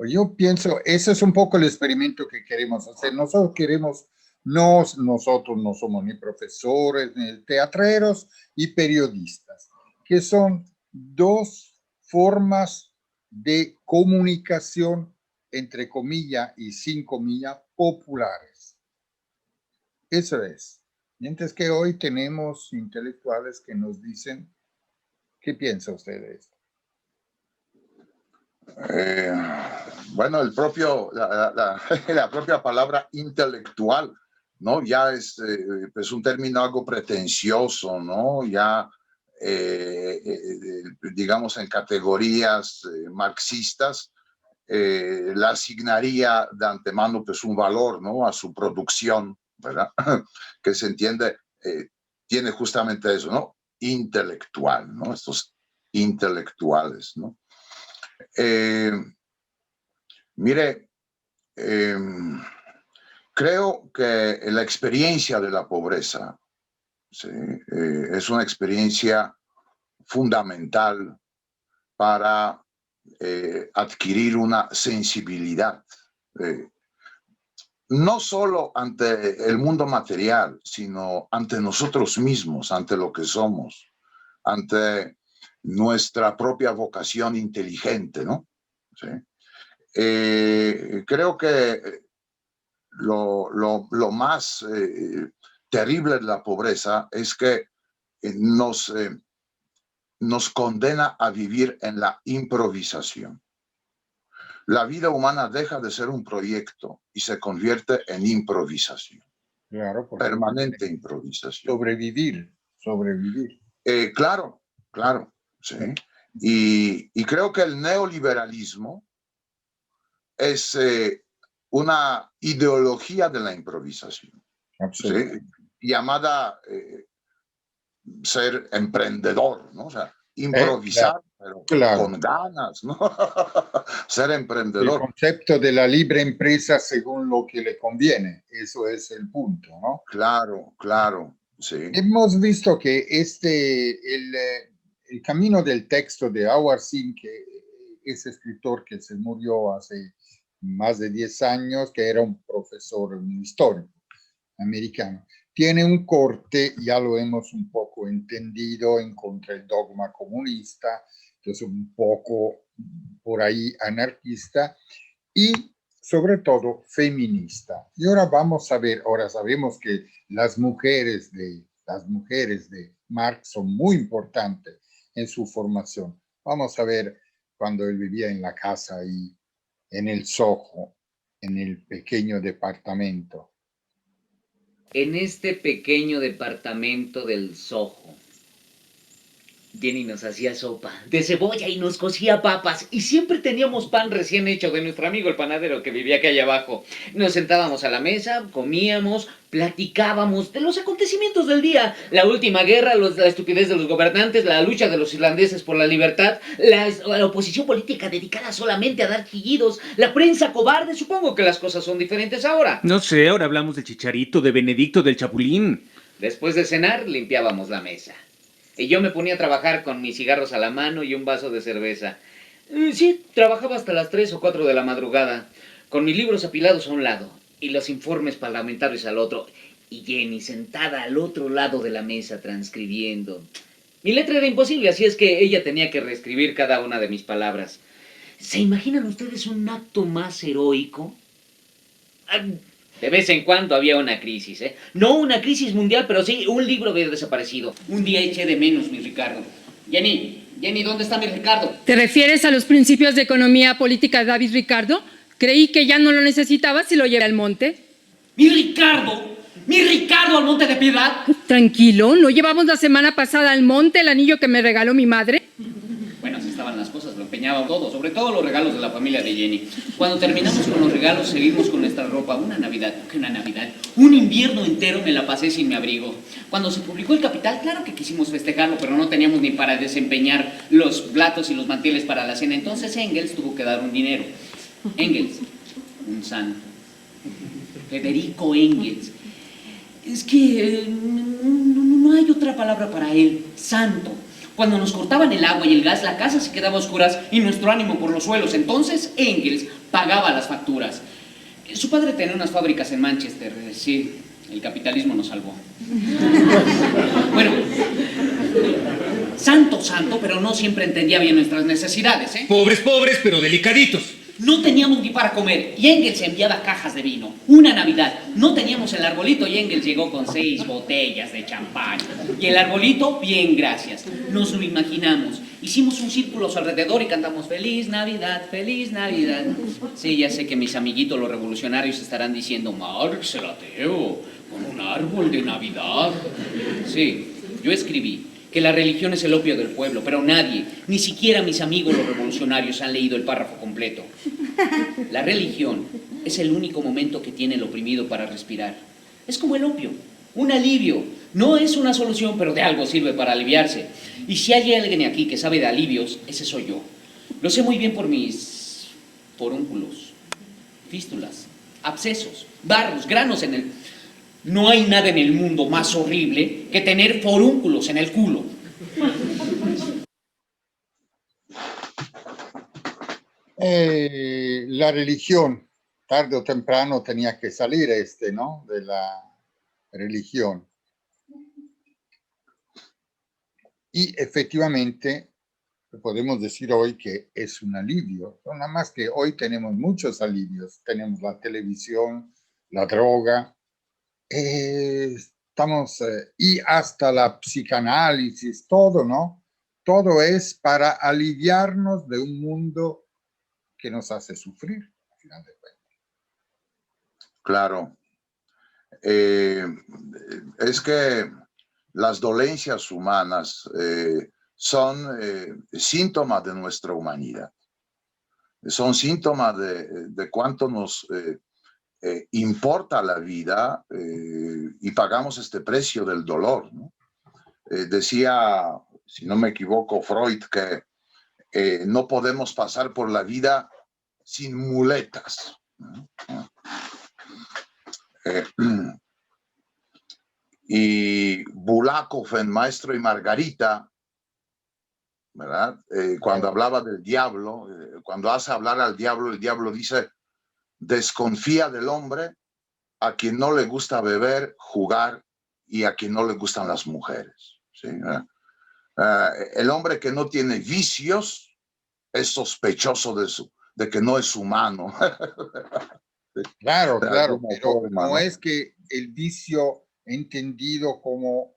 Yo pienso, ese es un poco el experimento que queremos hacer. Nosotros no somos ni profesores, ni teatreros y periodistas, que son dos formas de comunicación, entre comillas y sin comillas, populares. Eso es. Mientras que hoy tenemos intelectuales que nos dicen, ¿qué piensa usted de esto? Bueno, la propia palabra intelectual, ¿no? Ya es un término algo pretencioso, ¿no? Ya, digamos, en categorías marxistas, le asignaría de antemano pues un valor, ¿no? A su producción, ¿verdad? Que se entiende, tiene justamente eso, ¿no? Intelectual, ¿no? Estos intelectuales, ¿no? Mire, creo que la experiencia de la pobreza, ¿sí? Es una experiencia fundamental para adquirir una sensibilidad, no solo ante el mundo material, sino ante nosotros mismos, ante lo que somos, ante nuestra propia vocación inteligente, ¿no? ¿Sí? Creo que lo más terrible de la pobreza es que nos condena a vivir en la improvisación. La vida humana deja de ser un proyecto y se convierte en improvisación. Claro, permanente improvisación. Sobrevivir. Claro, Claro, sí. Y creo que el neoliberalismo es una ideología de la improvisación, ¿sí? Llamada ser emprendedor, ¿no? O sea, improvisar, pero con ganas, ¿no? Ser El emprendedor. concepto de la libre empresa según lo que le conviene, eso es el punto, ¿no? Claro, claro, sí. Hemos visto que el camino del texto de Howard Zinn, que es escritor que se murió hace más de 10 años, que era un profesor, un histórico americano, tiene un corte, ya lo hemos un poco entendido, en contra del dogma comunista, que es un poco por ahí anarquista, y sobre todo feminista. Y ahora vamos a ver, ahora sabemos que las mujeres de Marx son muy importantes en su formación. Vamos a ver cuando él vivía en la casa ahí, en el Soho, en el pequeño departamento. En este pequeño departamento del Soho, Jenny nos hacía sopa de cebolla y nos cocía papas y siempre teníamos pan recién hecho de nuestro amigo el panadero que vivía aquí allá abajo. Nos sentábamos a la mesa, comíamos, platicábamos de los acontecimientos del día, la última guerra, la estupidez de los gobernantes, la lucha de los irlandeses por la libertad, la oposición política dedicada solamente a dar chillidos, la prensa cobarde. Supongo que las cosas son diferentes ahora. No sé, ahora hablamos del Chicharito, de Benedicto, del Chapulín. Después de cenar, limpiábamos la mesa. Y yo me ponía a trabajar con mis cigarros a la mano y un vaso de cerveza. Sí, trabajaba hasta las 3 o 4 de la madrugada, con mis libros apilados a un lado y los informes parlamentarios al otro, y Jenny sentada al otro lado de la mesa transcribiendo. Mi letra era imposible, así es que ella tenía que reescribir cada una de mis palabras. ¿Se imaginan ustedes un acto más heroico? De vez en cuando había una crisis, ¿eh? No una crisis mundial, pero sí un libro había desaparecido. Un día eché de menos mi Ricardo. Jenny, ¿dónde está mi Ricardo? ¿Te refieres a los principios de economía política de David Ricardo? Creí que ya no lo necesitabas y lo llevé al monte. ¡Mi Ricardo! ¡Mi Ricardo al Monte de Piedad! Tranquilo, ¿no llevamos la semana pasada al monte el anillo que me regaló mi madre? Bueno, así estaban las cosas, lo empeñaba todo, sobre todo los regalos de la familia de Jenny. Cuando terminamos con los regalos, seguimos con nuestra ropa. Una Navidad, un invierno entero me la pasé sin mi abrigo. Cuando se publicó El Capital, claro que quisimos festejarlo, pero no teníamos ni para desempeñar los platos y los manteles para la cena. Entonces Engels tuvo que dar un dinero. Engels, un santo. Federico Engels. Es que no hay otra palabra para él. Santo. Cuando nos cortaban el agua y el gas, la casa se quedaba a oscuras y nuestro ánimo por los suelos. Entonces Engels pagaba las facturas. Su padre tenía unas fábricas en Manchester. Sí, el capitalismo nos salvó. Bueno, santo, pero no siempre entendía bien nuestras necesidades, ¿eh? Pobres, pero delicaditos. No teníamos ni para comer y Engels enviaba cajas de vino. Una Navidad, no teníamos el arbolito y Engels llegó con 6 botellas de champán. Y el arbolito, bien, gracias. Nos lo imaginamos. Hicimos un círculo a su alrededor y cantamos Feliz Navidad, Feliz Navidad. Sí, ya sé que mis amiguitos los revolucionarios estarán diciendo Marx, el ateo, con un árbol de Navidad. Sí, yo escribí que la religión es el opio del pueblo, pero nadie, ni siquiera mis amigos los revolucionarios, han leído el párrafo completo. La religión es el único momento que tiene el oprimido para respirar. Es como el opio, un alivio. No es una solución, pero de algo sirve para aliviarse. Y si hay alguien aquí que sabe de alivios, ese soy yo. Lo sé muy bien por mis forúnculos, fístulas, abscesos, barros, granos en el... No hay nada en el mundo más horrible que tener forúnculos en el culo. La religión, tarde o temprano tenía que salir ¿no? De la religión. Y efectivamente podemos decir hoy que es un alivio. Nada más que hoy tenemos muchos alivios. Tenemos la televisión, la droga, y hasta la psicanálisis, todo, ¿no? Todo es para aliviarnos de un mundo que nos hace sufrir, al final de cuentas. Claro. Es que las dolencias humanas son síntomas de nuestra humanidad. Son síntomas de cuánto nos importa la vida y pagamos este precio del dolor, ¿no? Decía, si no me equivoco, Freud, que no podemos pasar por la vida sin muletas, ¿no? Y Bulgakov en Maestro y Margarita, ¿verdad? Cuando hablaba del diablo, cuando hace hablar al diablo, el diablo dice: desconfía del hombre a quien no le gusta beber, jugar y a quien no le gustan las mujeres, ¿sí? El hombre que no tiene vicios es sospechoso de que no es humano. Claro, claro, pero forma, no es que el vicio entendido como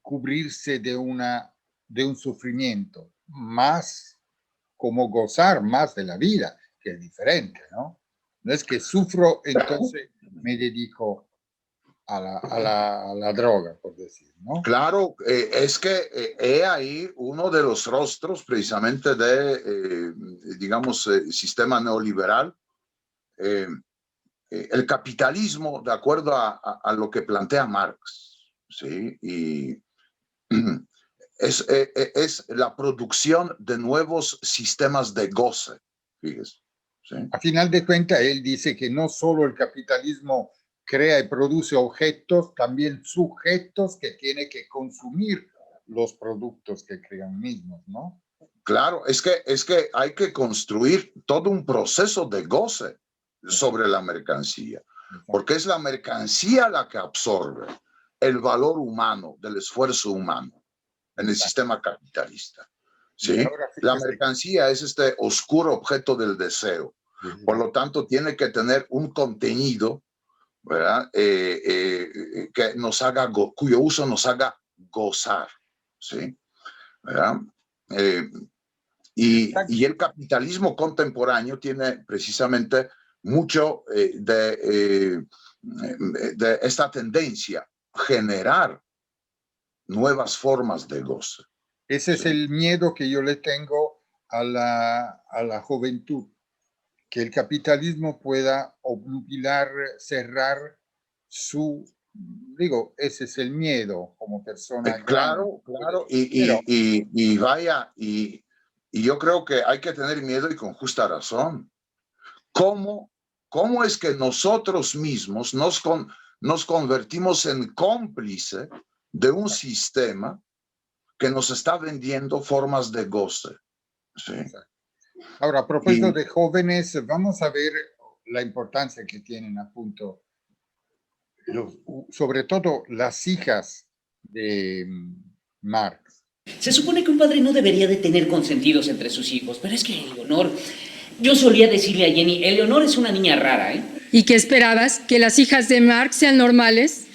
cubrirse de un sufrimiento, más como gozar más de la vida, que es diferente, ¿no? No es que sufro, entonces me dedico a la droga, por decir, ¿no? Claro, es que he ahí uno de los rostros precisamente de, digamos, sistema neoliberal. El capitalismo, de acuerdo a lo que plantea Marx, ¿sí? Y es la producción de nuevos sistemas de goce, fíjese, ¿sí? A final de cuentas, él dice que no solo el capitalismo crea y produce objetos, también sujetos que tienen que consumir los productos que crean mismos, ¿no? Claro, es que hay que construir todo un proceso de goce sobre la mercancía, porque es la mercancía la que absorbe el valor humano, del esfuerzo humano en el sistema capitalista, ¿sí? La mercancía es este oscuro objeto del deseo, por lo tanto tiene que tener un contenido, ¿verdad? Que nos haga, cuyo uso nos haga gozar, ¿sí? ¿Verdad? Y el capitalismo contemporáneo tiene precisamente mucho de esta tendencia, generar nuevas formas de goce. Ese es el miedo que yo le tengo a la juventud, que el capitalismo pueda obnubilar, cerrar ese es el miedo como persona. Claro, claro, y vaya, y yo creo que hay que tener miedo y con justa razón. ¿Cómo es que nosotros mismos nos convertimos en cómplice de un sistema que nos está vendiendo formas de goce? ¿Sí? Ahora, a propósito de jóvenes, vamos a ver la importancia que tienen a punto, sobre todo las hijas de Marx. Se supone que un padre no debería de tener consentidos entre sus hijos, pero es que Eleonor... Yo solía decirle a Jenny, Eleonor es una niña rara, ¿eh? ¿Y qué esperabas? ¿Que las hijas de Marx sean normales?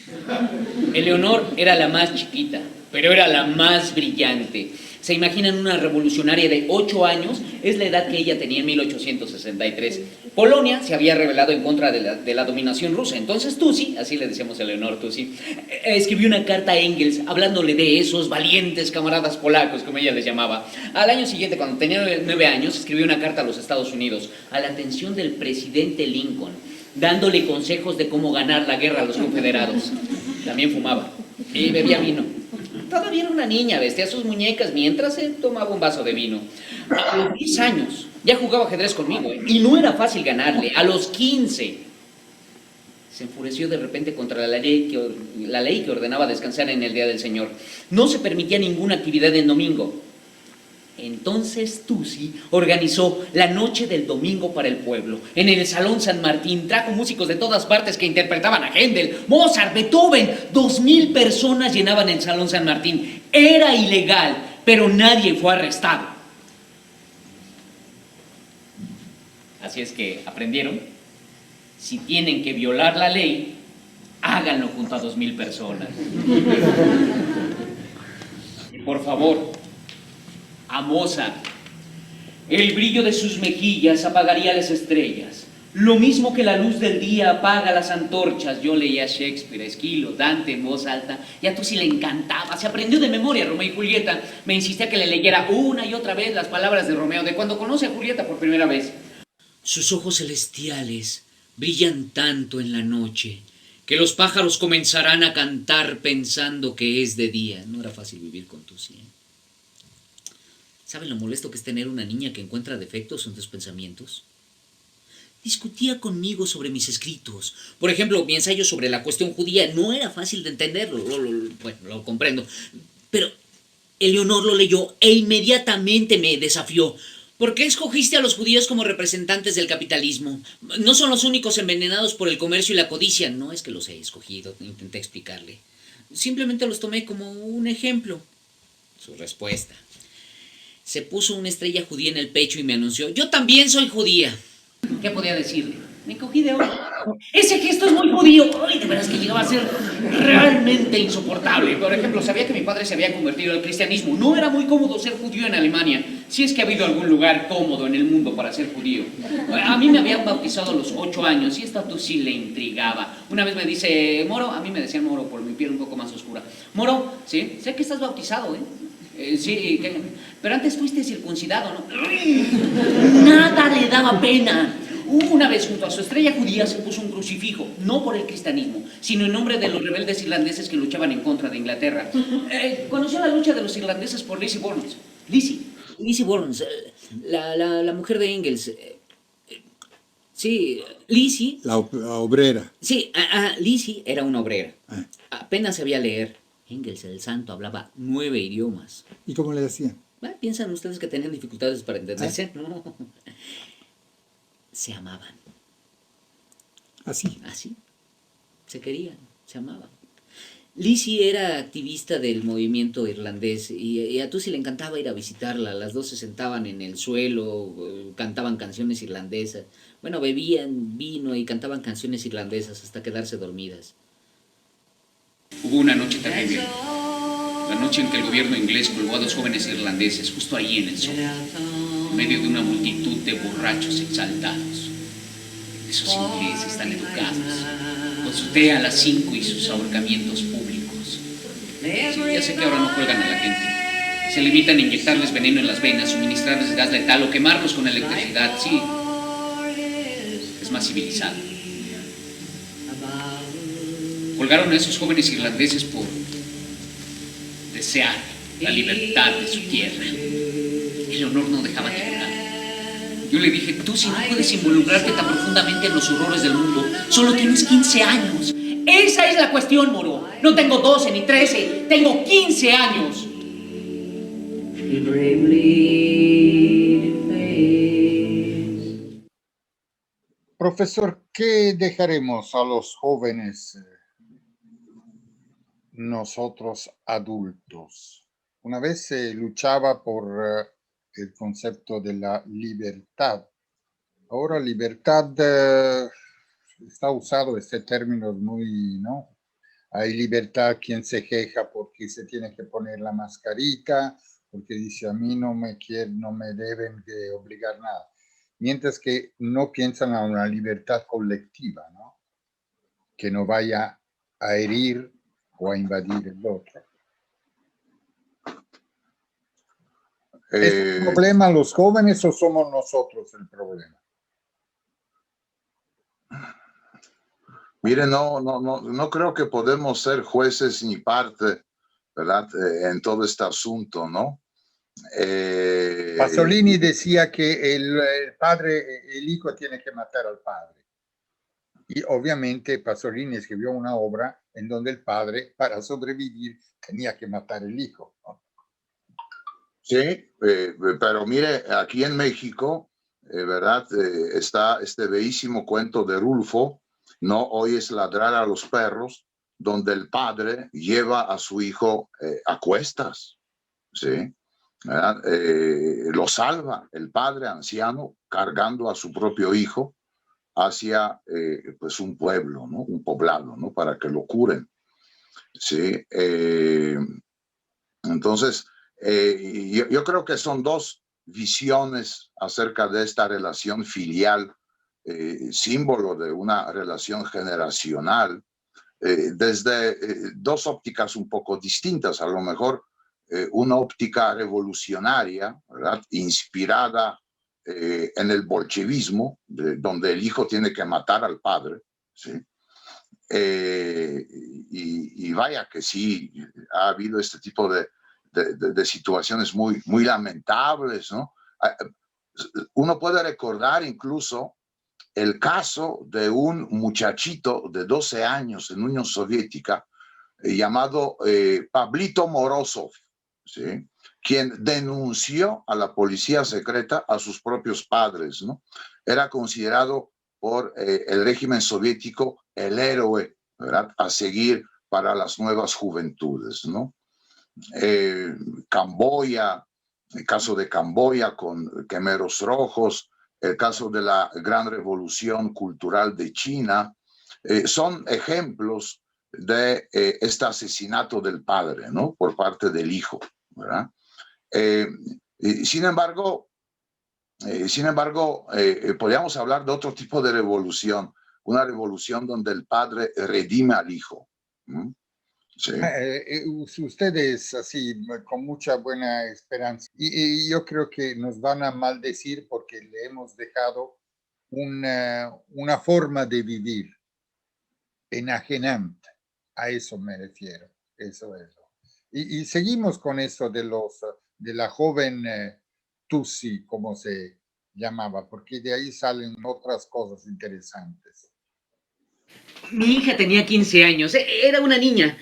Eleonor era la más chiquita, pero era la más brillante. ¿Se imaginan una revolucionaria de 8 años? Es la edad que ella tenía en 1863. Polonia se había rebelado en contra de la dominación rusa. Entonces Tusi, así le decíamos a Eleonor Tusi, escribió una carta a Engels hablándole de esos valientes camaradas polacos, como ella les llamaba. Al año siguiente, cuando tenía 9 años, escribió una carta a los Estados Unidos, a la atención del presidente Lincoln, dándole consejos de cómo ganar la guerra a los confederados. También fumaba y bebía vino. Todavía era una niña, vestía sus muñecas mientras se tomaba un vaso de vino. A los 10 años ya jugaba ajedrez conmigo, y no era fácil ganarle. A los 15 se enfureció de repente contra la ley que ordenaba descansar en el Día del Señor. No se permitía ninguna actividad en domingo. Entonces Tusi organizó la noche del domingo para el pueblo. En el Salón San Martín trajo músicos de todas partes que interpretaban a Händel, Mozart, Beethoven. 2,000 personas llenaban el Salón San Martín. Era ilegal, pero nadie fue arrestado. Así es que aprendieron, si tienen que violar la ley, háganlo junto a 2,000 personas. Y por favor, a Mozart, el brillo de sus mejillas apagaría las estrellas, Lo mismo que la luz del día apaga las antorchas. Yo leía Shakespeare, Esquilo, Dante en voz alta, y a Tusi le encantaba. Se aprendió de memoria Romeo y Julieta. Me insistía que le leyera una y otra vez las palabras de Romeo, de cuando conoce a Julieta por primera vez. Sus ojos celestiales brillan tanto en la noche que los pájaros comenzarán a cantar pensando que es de día. No era fácil vivir con Tusi, ¿eh? ¿Saben lo molesto que es tener una niña que encuentra defectos en tus pensamientos? Discutía conmigo sobre mis escritos. Por ejemplo, mi ensayo sobre la cuestión judía no era fácil de entenderlo. Bueno, lo comprendo. Pero Eleonor lo leyó e inmediatamente me desafió. ¿Por qué escogiste a los judíos como representantes del capitalismo? No son los únicos envenenados por el comercio y la codicia. No es que los he escogido, intenté explicarle. Simplemente los tomé como un ejemplo. Su respuesta. Se puso una estrella judía en el pecho y me anunció: yo también soy judía. ¿Qué podía decirle? Me cogí de oro. Ese gesto es muy judío. Ay, de veras que llegaba a ser realmente insoportable. Por ejemplo, sabía que mi padre se había convertido al cristianismo. No era muy cómodo ser judío en Alemania, si es que ha habido algún lugar cómodo en el mundo para ser judío. A mí me habían bautizado a los 8 años y esto a Tusi le intrigaba. Una vez me dice: Moro, a mí me decían Moro por mi piel un poco más oscura. Moro, sí, sé que estás bautizado, sí, pero antes fuiste circuncidado, ¿no? Nada le daba pena. Una vez junto a su estrella judía se puso un crucifijo, no por el cristianismo, sino en nombre de los rebeldes irlandeses que luchaban en contra de Inglaterra. Conoció la lucha de los irlandeses por Lizzie Burns. Lizzie Burns, la mujer de Engels. Sí, Lizzie. La obrera. Sí, Lizzie era una obrera. Apenas sabía leer. Engels, el santo, hablaba 9 idiomas. ¿Y cómo le decían? ¿Piensan ustedes que tenían dificultades para entenderse? No. Se amaban. ¿Así? Así. Se querían, se amaban. Lizzie era activista del movimiento irlandés y a Tusi le encantaba ir a visitarla. Las dos se sentaban en el suelo, cantaban canciones irlandesas. Bueno, bebían vino y cantaban canciones irlandesas hasta quedarse dormidas. Hubo una noche terrible. La noche en que el gobierno inglés colgó a 2 jóvenes irlandeses justo ahí en el sol, en medio de una multitud de borrachos exaltados. Esos ingleses tan educados, con su té a las 5 y sus ahorcamientos públicos. Sí, ya sé que ahora no cuelgan a la gente. Se limitan a inyectarles veneno en las venas, suministrarles gas letal o quemarlos con electricidad. Sí, es más civilizado. Colgaron a esos jóvenes irlandeses por desear la libertad de su tierra. Eleonor no dejaba que colgara. Yo le dije: tú, si no puedes involucrarte tan profundamente en los horrores del mundo, solo tienes 15 años. Esa es la cuestión, Moro. No tengo 12 ni 13, tengo 15 años. Profesor, ¿qué dejaremos a los jóvenes, nosotros adultos? Una vez se luchaba por el concepto de la libertad. Ahora libertad está usado este término muy, ¿no? Hay libertad quien se queja porque se tiene que poner la mascarita, porque dice: a mí no me deben de obligar nada. Mientras que no piensan en una libertad colectiva, ¿no? Que no vaya a herir o a invadir el otro. ¿Es el problema los jóvenes o somos nosotros el problema? Mire, no creo que podemos ser jueces ni parte, ¿verdad? En todo este asunto, ¿no? Pasolini decía que el hijo tiene que matar al padre. Y obviamente Pasolini escribió una obra en donde el padre, para sobrevivir, tenía que matar al hijo, ¿no? Sí, pero mire, aquí en México, ¿verdad? Está este bellísimo cuento de Rulfo, No oyes ladrar a los perros, donde el padre lleva a su hijo a cuestas, ¿sí? Lo salva el padre anciano cargando a su propio hijo hacia pues un pueblo, ¿no? Un poblado, ¿no? Para que lo curen, ¿sí? Entonces, yo creo que son dos visiones acerca de esta relación filial símbolo de una relación generacional, desde dos ópticas un poco distintas. A lo mejor una óptica revolucionaria, ¿verdad?, inspirada en el bolchevismo, donde el hijo tiene que matar al padre, ¿sí? Y vaya que sí, ha habido este tipo de situaciones muy lamentables, ¿no? Uno puede recordar incluso el caso de un muchachito de 12 años en Unión Soviética llamado Pablito Morozov, ¿sí?, quien denunció a la policía secreta a sus propios padres, ¿no? Era considerado por el régimen soviético el héroe, ¿verdad?, a seguir para las nuevas juventudes, ¿no? Camboya, el caso de Camboya con Khmeros Rojos, el caso de la Gran Revolución Cultural de China, son ejemplos de este asesinato del padre, ¿no?, por parte del hijo, ¿verdad? Sin embargo, podríamos hablar de otro tipo de revolución, una revolución donde el padre redime al hijo. Sí. Ustedes así, con mucha buena esperanza. Y yo creo que nos van a maldecir porque le hemos dejado una forma de vivir enajenante. A eso me refiero. Eso es. Y seguimos con eso de la joven Tutsi, como se llamaba, porque de ahí salen otras cosas interesantes. Mi hija tenía 15 años, era una niña,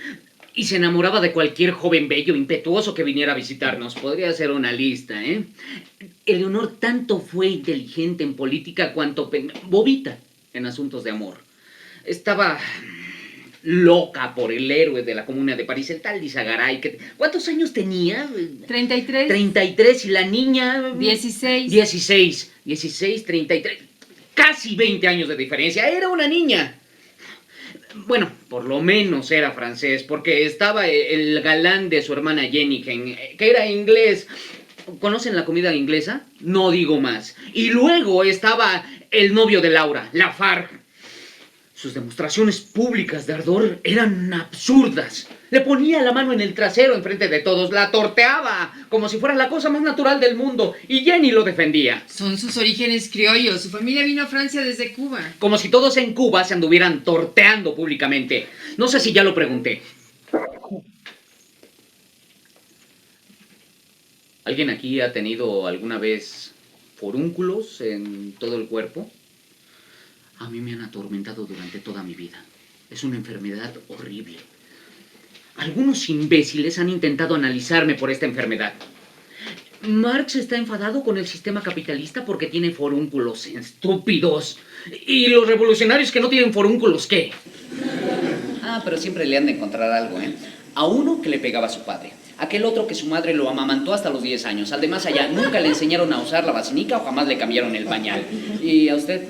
y se enamoraba de cualquier joven bello, impetuoso que viniera a visitarnos. Podría ser una lista, ¿eh? Eleonor tanto fue inteligente en política cuanto bobita en asuntos de amor. Estaba loca por el héroe de la Comuna de París, el tal Lizagaray. ¿Cuántos años tenía? 33. 33, y la niña... 16. 16, 33. Casi 20 años de diferencia. Era una niña. Bueno, por lo menos era francés, porque estaba el galán de su hermana Jenny, que era inglés. ¿Conocen la comida inglesa? No digo más. Y luego estaba el novio de Laura, Lafargue. Sus demostraciones públicas de ardor eran absurdas. Le ponía la mano en el trasero enfrente de todos, la torteaba como si fuera la cosa más natural del mundo, y Jenny lo defendía. Son sus orígenes criollos. Su familia vino a Francia desde Cuba. Como si todos en Cuba se anduvieran torteando públicamente. No sé si ya lo pregunté. ¿Alguien aquí ha tenido alguna vez forúnculos en todo el cuerpo? A mí me han atormentado durante toda mi vida. Es una enfermedad horrible. Algunos imbéciles han intentado analizarme por esta enfermedad. Marx está enfadado con el sistema capitalista porque tiene forúnculos estúpidos. ¿Y los revolucionarios que no tienen forúnculos qué? Ah, pero siempre le han de encontrar algo, ¿eh? A uno que le pegaba a su padre. Aquel otro que su madre lo amamantó hasta los 10 años. Al de más allá, nunca le enseñaron a usar la vacinica o jamás le cambiaron el pañal. ¿Y a usted?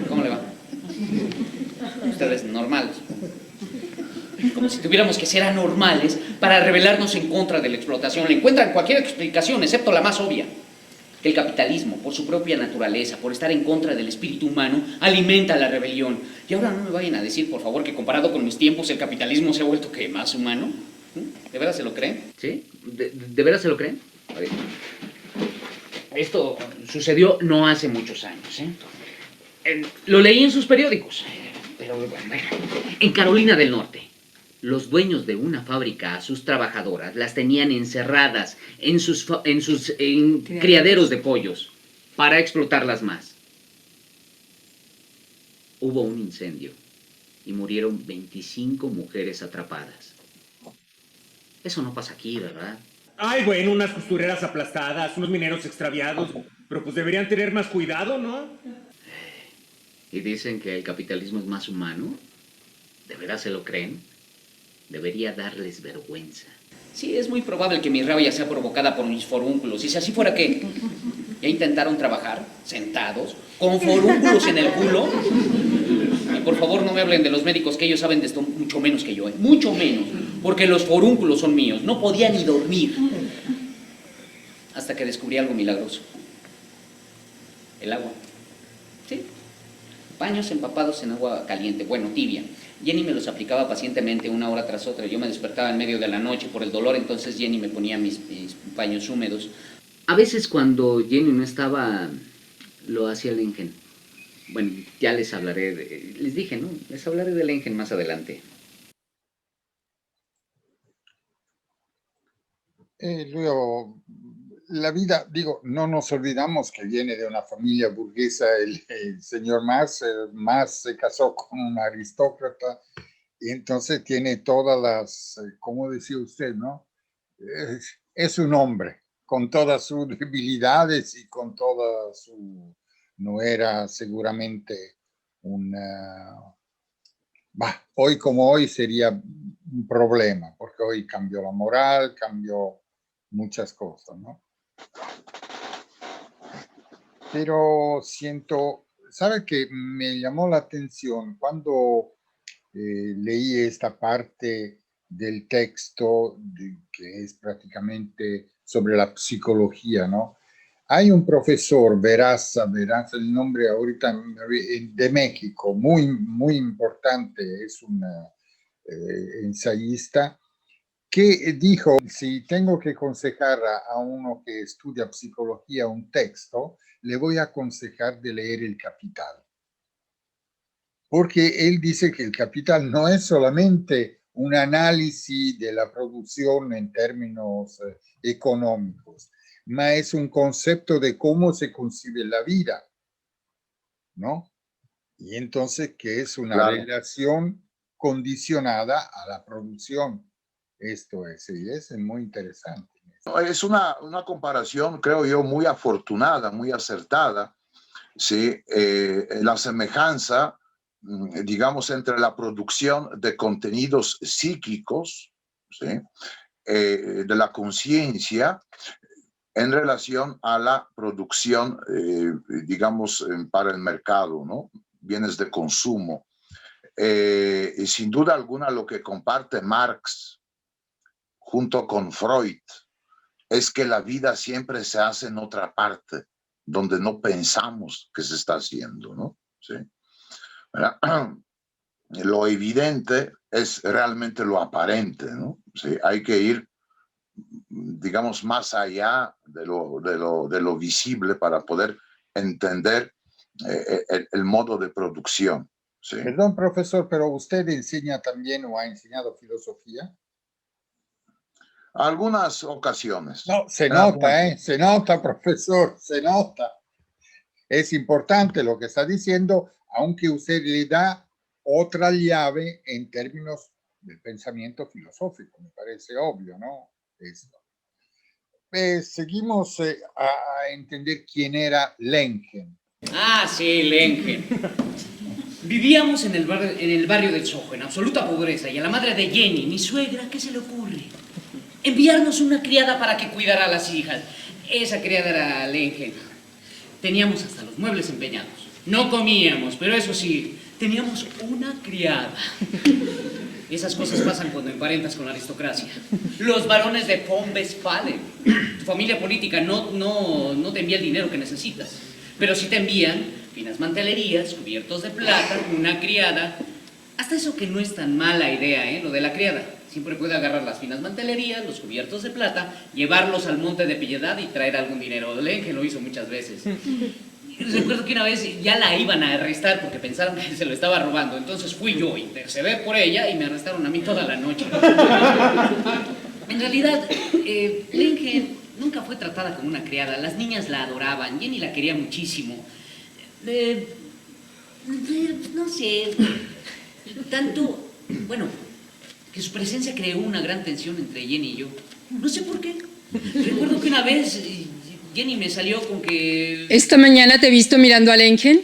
¿Cómo le va? Ustedes normales. Como si tuviéramos que ser anormales para rebelarnos en contra de la explotación. Le encuentran cualquier explicación, excepto la más obvia. Que el capitalismo, por su propia naturaleza, por estar en contra del espíritu humano, alimenta la rebelión. Y ahora no me vayan a decir, por favor, que comparado con mis tiempos el capitalismo se ha vuelto, ¿qué, más humano? ¿De veras se lo creen? ¿Sí? ¿De veras se lo creen? A ver. Esto sucedió no hace muchos años, ¿eh? Lo leí en sus periódicos, pero bueno, en Carolina del Norte, los dueños de una fábrica a sus trabajadoras las tenían encerradas en sus criaderos de pollos para explotarlas más. Hubo un incendio y murieron 25 mujeres atrapadas. Eso no pasa aquí, ¿verdad? Ay, bueno, unas costureras aplastadas, unos mineros extraviados, pero pues deberían tener más cuidado, ¿no? Y dicen que el capitalismo es más humano. ¿De veras se lo creen? Debería darles vergüenza. Sí, es muy probable que mi rabia sea provocada por mis forúnculos. Y si así fuera, ¿qué? ¿Ya intentaron trabajar sentados, con forúnculos en el culo? Y por favor no me hablen de los médicos, que ellos saben de esto mucho menos que yo, ¿eh? Mucho menos. Porque los forúnculos son míos. No podía ni dormir. Hasta que descubrí algo milagroso. El agua. Sí, Paños empapados en agua caliente, bueno, tibia. Jenny me los aplicaba pacientemente una hora tras otra. Yo me despertaba en medio de la noche por el dolor, entonces Jenny me ponía mis paños húmedos. A veces cuando Jenny no estaba, lo hacía Lengen. Bueno, ya les hablaré, les dije, ¿no? Les hablaré de Lengen más adelante. Luego, la vida, digo, no nos olvidamos que viene de una familia burguesa, el señor Mars se casó con una aristócrata y entonces tiene todas las, ¿cómo decía usted, no? Es un hombre con todas sus debilidades y con toda su... No era seguramente una... hoy como hoy sería un problema, porque hoy cambió la moral, cambió muchas cosas, ¿no? Pero siento, ¿sabe qué? Me llamó la atención cuando leí esta parte del texto que es prácticamente sobre la psicología, ¿no? Hay un profesor, Veraza, el nombre ahorita de México, muy importante, es un ensayista, que dijo, si tengo que aconsejar a uno que estudia psicología un texto, le voy a aconsejar de leer El Capital. Porque él dice que El Capital no es solamente un análisis de la producción en términos económicos, ma es un concepto de cómo se concibe la vida, ¿no? Y entonces que es una relación condicionada a la producción. Esto es, y es muy interesante. Es una comparación, creo yo, muy afortunada, muy acertada, ¿sí? La semejanza, digamos, entre la producción de contenidos psíquicos, ¿sí? De la conciencia, en relación a la producción, digamos, para el mercado, ¿no? Bienes de consumo. Y sin duda alguna lo que comparte Marx junto con Freud es que la vida siempre se hace en otra parte, donde no pensamos que se está haciendo, ¿no? ¿Sí? Lo evidente es realmente lo aparente, ¿no? ¿Sí? Hay que ir, digamos, más allá de lo visible para poder entender el modo de producción. ¿Sí? Perdón, profesor, pero ¿usted enseña también o ha enseñado filosofía? Algunas ocasiones. No, se nota, se nota, profesor, se nota. Es importante lo que está diciendo, aunque usted le da otra llave en términos del pensamiento filosófico, me parece obvio, ¿no? Esto. Seguimos a entender quién era Lengen. Ah, sí, Lengen. Vivíamos en el barrio del Soho, en absoluta pobreza, y a la madre de Jenny, mi suegra, ¿qué se le ocurre? Enviarnos una criada para que cuidara a las hijas. Esa criada era Lengen. Teníamos hasta los muebles empeñados. No comíamos, pero eso sí, teníamos una criada. Esas cosas pasan cuando emparentas con la aristocracia. Los varones de von Westphalen. Tu familia política no te envía el dinero que necesitas, pero sí te envían finas mantelerías, cubiertos de plata, una criada. Hasta eso que no es tan mala idea, ¿eh? Lo de la criada. Siempre puede agarrar las finas mantelerías, los cubiertos de plata, llevarlos al Monte de Piedad y traer algún dinero. Lengen lo hizo muchas veces. Recuerdo que una vez ya la iban a arrestar porque pensaron que se lo estaba robando. Entonces fui yo, intercedí por ella y me arrestaron a mí toda la noche. En realidad, Lengen nunca fue tratada como una criada. Las niñas la adoraban. Jenny la quería muchísimo. No sé, tanto, bueno, que su presencia creó una gran tensión entre Jenny y yo. No sé por qué. Recuerdo que una vez Jenny me salió con que... ¿Esta mañana te he visto mirando a Lengen?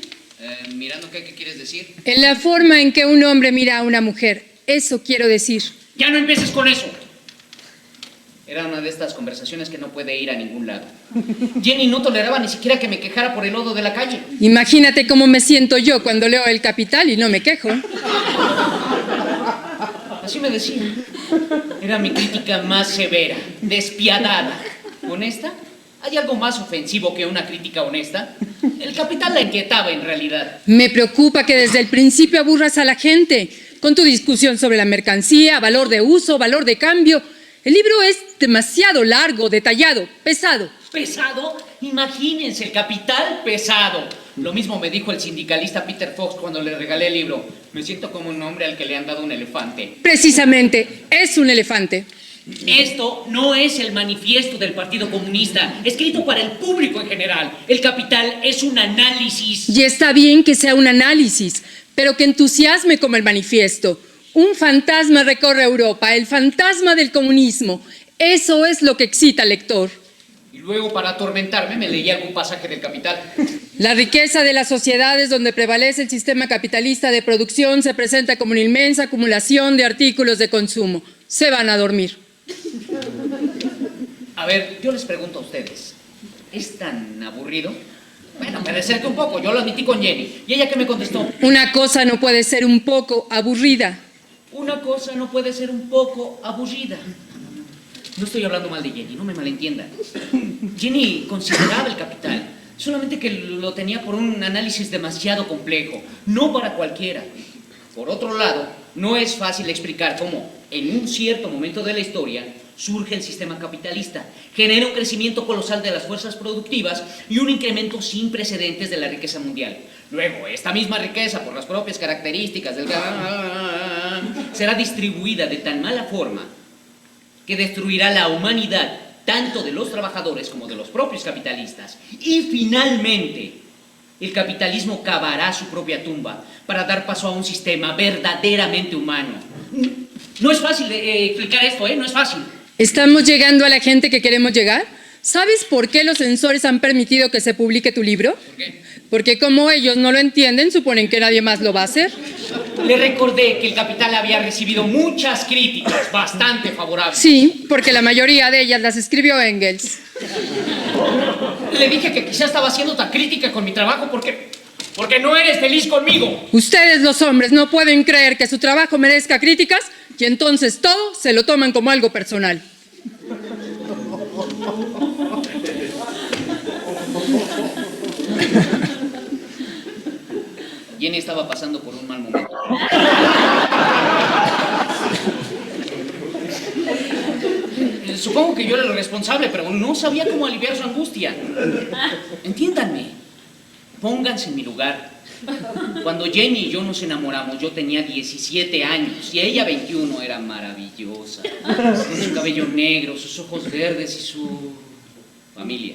¿Mirando qué quieres decir? En la forma en que un hombre mira a una mujer. Eso quiero decir. ¡Ya no empieces con eso! Era una de estas conversaciones que no puede ir a ningún lado. Jenny no toleraba ni siquiera que me quejara por el lodo de la calle. Imagínate cómo me siento yo cuando leo El Capital y no me quejo. Así me decía. Era mi crítica más severa, despiadada. ¿Honesta? ¿Hay algo más ofensivo que una crítica honesta? El capital la inquietaba en realidad. Me preocupa que desde el principio aburras a la gente con tu discusión sobre la mercancía, valor de uso, valor de cambio. El libro es demasiado largo, detallado, pesado. ¿Pesado? Imagínense, el capital pesado. Lo mismo me dijo el sindicalista Peter Fox cuando le regalé el libro. Me siento como un hombre al que le han dado un elefante. Precisamente, es un elefante. Esto no es el manifiesto del Partido Comunista, escrito para el público en general. El capital es un análisis. Y está bien que sea un análisis, pero que entusiasme como el manifiesto. Un fantasma recorre Europa, el fantasma del comunismo. Eso es lo que excita al lector. Y luego, para atormentarme, me leí algún pasaje del Capital. La riqueza de las sociedades donde prevalece el sistema capitalista de producción se presenta como una inmensa acumulación de artículos de consumo. Se van a dormir. A ver, yo les pregunto a ustedes, ¿es tan aburrido? Bueno, me acerqué un poco, yo lo admití con Jenny. ¿Y ella qué me contestó? Una cosa no puede ser un poco aburrida. Una cosa no puede ser un poco aburrida. No estoy hablando mal de Jenny, no me malentiendan. Jenny consideraba el capital, solamente que lo tenía por un análisis demasiado complejo, no para cualquiera. Por otro lado, no es fácil explicar cómo, en un cierto momento de la historia, surge el sistema capitalista, genera un crecimiento colosal de las fuerzas productivas y un incremento sin precedentes de la riqueza mundial. Luego, esta misma riqueza, por las propias características del será distribuida de tan mala forma que destruirá la humanidad, tanto de los trabajadores como de los propios capitalistas. Y finalmente, el capitalismo cavará su propia tumba para dar paso a un sistema verdaderamente humano. No es fácil explicar esto, no es fácil. ¿Estamos llegando a la gente que queremos llegar? ¿Sabes por qué los censores han permitido que se publique tu libro? ¿Por qué? Porque como ellos no lo entienden, suponen que nadie más lo va a hacer. Le recordé que el Capital había recibido muchas críticas bastante favorables. Sí, porque la mayoría de ellas las escribió Engels. Le dije que quizá estaba haciendo tan crítica con mi trabajo porque no eres feliz conmigo. Ustedes los hombres no pueden creer que su trabajo merezca críticas y entonces todo se lo toman como algo personal. Jenny estaba pasando por un mal momento. Supongo que yo era el responsable, pero no sabía cómo aliviar su angustia. Entiéndanme. Pónganse en mi lugar. Cuando Jenny y yo nos enamoramos, yo tenía 17 años y ella 21. Era maravillosa. Con su cabello negro, sus ojos verdes y su familia.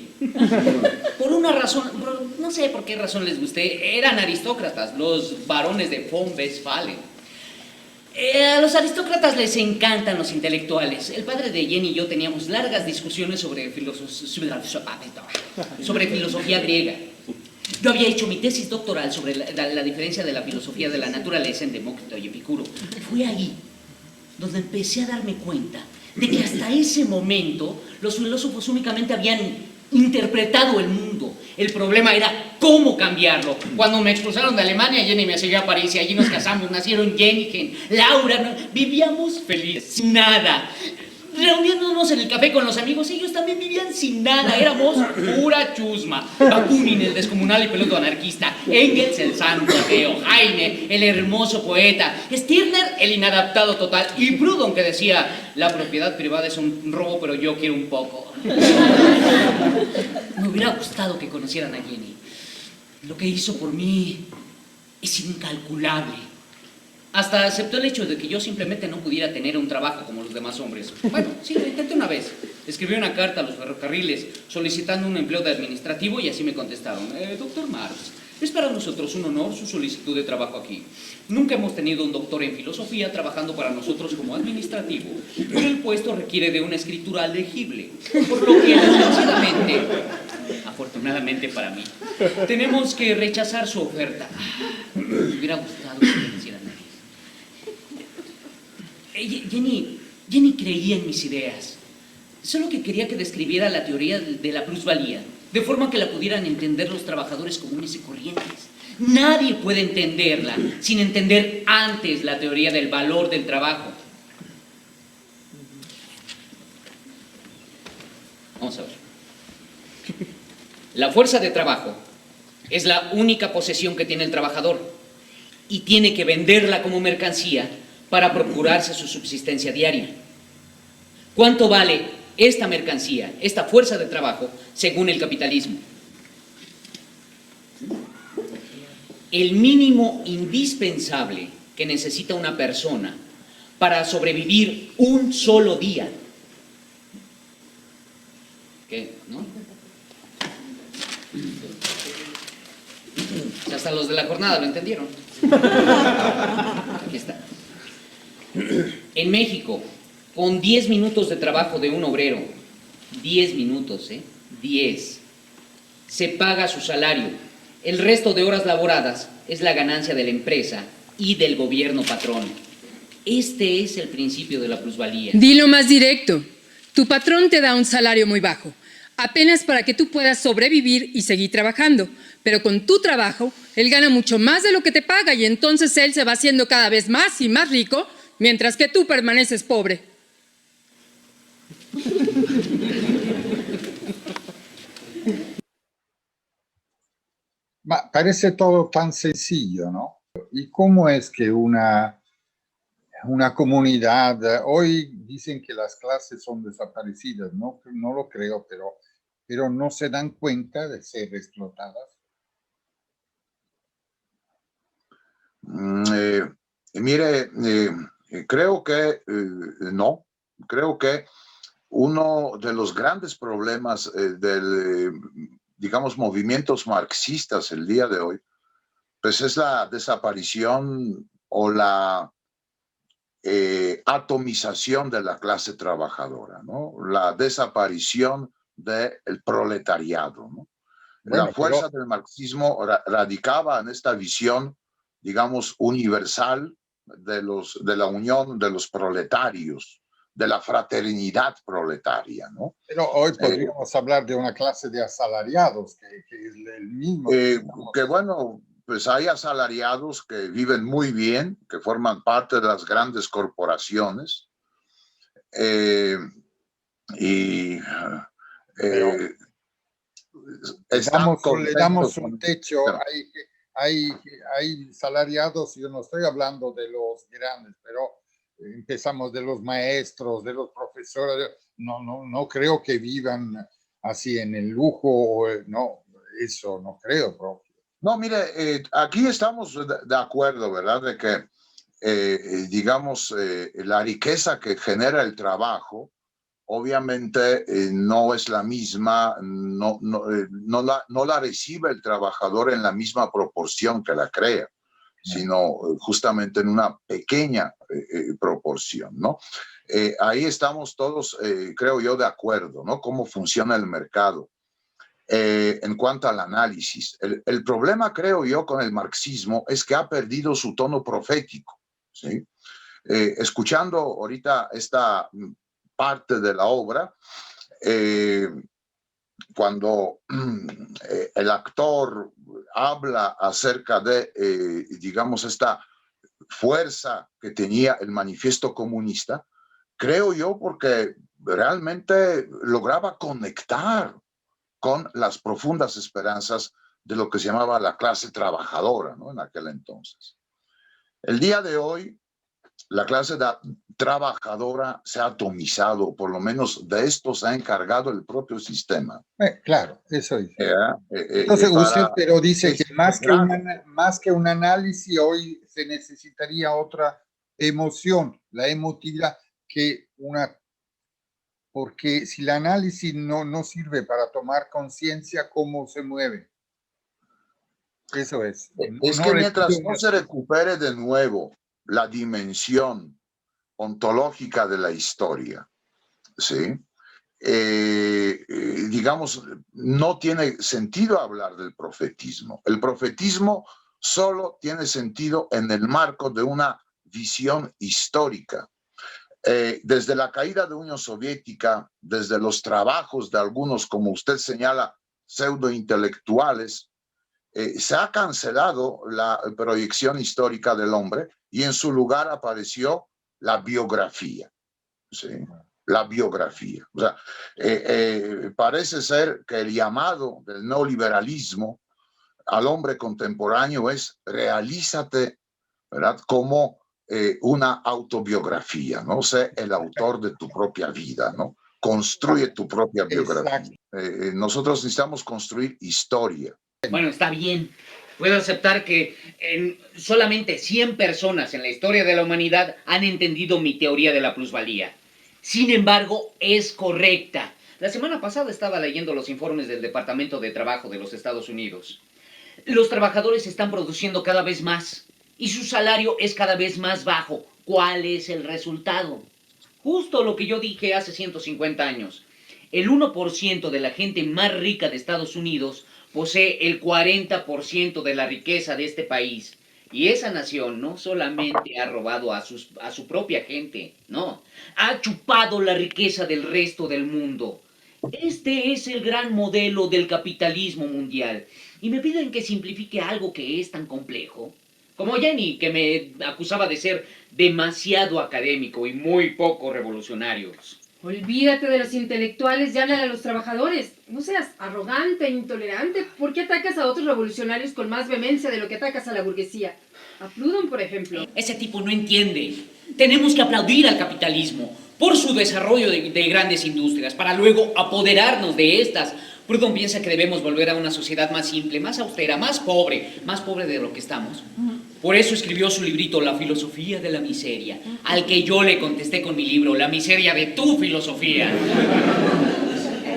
Por una razón, no sé por qué razón les gusté, eran aristócratas, los varones de von Westphalen. A los aristócratas les encantan los intelectuales. El padre de Jenny y yo teníamos largas discusiones sobre filosofía griega. Yo había hecho mi tesis doctoral sobre la diferencia de la filosofía de la naturaleza en Demócrito y Epicuro. Fue ahí donde empecé a darme cuenta de que hasta ese momento los filósofos únicamente habían interpretado el mundo. El problema era cómo cambiarlo. Cuando me expulsaron de Alemania, Jenny me siguió a París y allí nos casamos. Nacieron Jenny, Laura, vivíamos felices, sin nada. Reuniéndonos en el café con los amigos, ellos también vivían sin nada, éramos pura chusma. Bakunin, el descomunal y peludo anarquista, Engels, el santo ateo, Heine, el hermoso poeta, Stirner, el inadaptado total, y Proudhon, que decía, la propiedad privada es un robo, pero yo quiero un poco. Me hubiera gustado que conocieran a Jenny. Lo que hizo por mí es incalculable. Hasta aceptó el hecho de que yo simplemente no pudiera tener un trabajo como los demás hombres. Bueno, sí, lo intenté una vez. Escribí una carta a los ferrocarriles solicitando un empleo de administrativo y así me contestaron. Doctor Marx, es para nosotros un honor su solicitud de trabajo aquí. Nunca hemos tenido un doctor en filosofía trabajando para nosotros como administrativo, pero el puesto requiere de una escritura legible, por lo que desgraciadamente, afortunadamente para mí, tenemos que rechazar su oferta. Me hubiera gustado que me hicieran. Jenny creía en mis ideas. Solo que quería que describiera la teoría de la plusvalía, de forma que la pudieran entender los trabajadores comunes y corrientes. Nadie puede entenderla sin entender antes la teoría del valor del trabajo. Vamos a ver. La fuerza de trabajo Es la única posesión que tiene el trabajador y tiene que venderla como mercancía para procurarse su subsistencia diaria. ¿Cuánto vale esta mercancía, esta fuerza de trabajo, según el capitalismo? El mínimo indispensable que necesita una persona para sobrevivir un solo día. ¿Qué? ¿No? Hasta los de la jornada lo entendieron. Aquí está. En México, con 10 minutos de trabajo de un obrero, 10 minutos, 10, se paga su salario. El resto de horas laboradas es la ganancia de la empresa y del gobierno patrón. Este es el principio de la plusvalía. Dilo más directo. Tu patrón te da un salario muy bajo, apenas para que tú puedas sobrevivir y seguir trabajando. Pero con tu trabajo, él gana mucho más de lo que te paga y entonces él se va haciendo cada vez más y más rico, mientras que tú permaneces pobre. Parece todo tan sencillo, ¿no? ¿Y cómo es que una comunidad, hoy dicen que las clases son desaparecidas, no lo creo, pero no se dan cuenta de ser explotadas? Mire, creo que no. Creo que uno de los grandes problemas del, digamos, movimientos marxistas el día de hoy, pues es la desaparición o la atomización de la clase trabajadora, ¿no? La desaparición del proletariado, ¿no? Bueno, la fuerza del marxismo radicaba en esta visión, digamos, universal de la unión de los proletarios, de la fraternidad proletaria, ¿no? Pero hoy podríamos hablar de una clase de asalariados, que es el mismo. Que bueno, pues hay asalariados que viven muy bien, que forman parte de las grandes corporaciones, le damos un techo, hay salariados, yo no estoy hablando de los grandes, pero empezamos de los maestros, de los profesores, no creo que vivan así en el lujo, no, eso no creo, propio. No, mire, aquí estamos de acuerdo, ¿verdad? De que, digamos, la riqueza que genera el trabajo, obviamente no es la misma, no la recibe el trabajador en la misma proporción que la crea, sino justamente en una pequeña proporción, ¿no? Ahí estamos todos, creo yo, de acuerdo, ¿no? Cómo funciona el mercado. En cuanto al análisis, el problema, creo yo, con el marxismo es que ha perdido su tono profético, ¿sí? Escuchando ahorita esta parte de la obra, cuando el actor habla acerca de, digamos, esta fuerza que tenía el manifiesto comunista, creo yo porque realmente lograba conectar con las profundas esperanzas de lo que se llamaba la clase trabajadora, ¿no? En aquel entonces. El día de hoy, la clase trabajadora se ha atomizado, por lo menos de esto se ha encargado el propio sistema. Claro, eso es. Entonces usted pero dice que más que un análisis hoy se necesitaría otra emoción, la emotividad, porque si el análisis no sirve para tomar conciencia, ¿cómo se mueve? Eso es. Es que mientras no se recupere de nuevo la dimensión ontológica de la historia, ¿sí? Digamos, no tiene sentido hablar del profetismo. El profetismo solo tiene sentido en el marco de una visión histórica. Desde la caída de la Unión Soviética, desde los trabajos de algunos, como usted señala, pseudointelectuales, se ha cancelado la proyección histórica del hombre y en su lugar apareció la biografía, ¿sí? La biografía. O sea, parece ser que el llamado del neoliberalismo al hombre contemporáneo es realízate, ¿verdad? Como una autobiografía, ¿no? Sé el autor de tu propia vida, ¿no? Construye tu propia biografía. Nosotros necesitamos construir historia. Bueno, está bien. Puedo aceptar que solamente 100 personas en la historia de la humanidad han entendido mi teoría de la plusvalía. Sin embargo, es correcta. La semana pasada estaba leyendo los informes del Departamento de Trabajo de los Estados Unidos. Los trabajadores están produciendo cada vez más y su salario es cada vez más bajo. ¿Cuál es el resultado? Justo lo que yo dije hace 150 años. El 1% de la gente más rica de Estados Unidos posee el 40% de la riqueza de este país. Y esa nación no solamente ha robado a su propia gente, no, ha chupado la riqueza del resto del mundo. Este es el gran modelo del capitalismo mundial. Y me piden que simplifique algo que es tan complejo. Como Jenny, que me acusaba de ser demasiado académico y muy poco revolucionario. Olvídate de los intelectuales y háblale a los trabajadores. No seas arrogante e intolerante. ¿Por qué atacas a otros revolucionarios con más vehemencia de lo que atacas a la burguesía? A Proudhon, por ejemplo. Ese tipo no entiende. Tenemos que aplaudir al capitalismo por su desarrollo de grandes industrias, para luego apoderarnos de estas. Proudhon piensa que debemos volver a una sociedad más simple, más austera, más pobre de lo que estamos. Por eso escribió su librito La filosofía de la miseria, al que yo le contesté con mi libro La miseria de tu filosofía.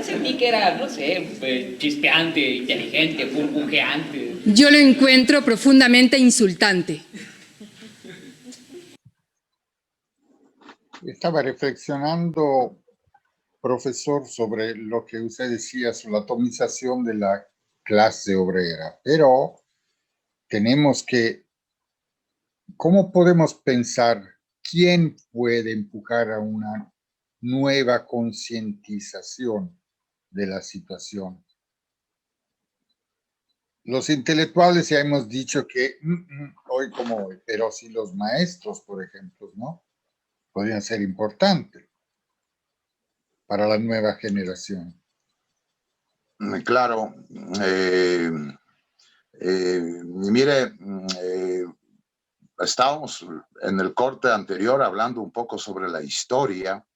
Sentí que era, no sé, chispeante, inteligente, burbujeante. Yo lo encuentro profundamente insultante. Estaba reflexionando, profesor, sobre lo que usted decía sobre la atomización de la clase obrera, pero tenemos que, ¿cómo podemos pensar quién puede empujar a una nueva concientización de la situación? Los intelectuales ya hemos dicho que hoy como hoy, pero si los maestros, por ejemplo, ¿no? Podrían ser importantes para la nueva generación. Claro. Mire, estábamos en el corte anterior hablando un poco sobre la historia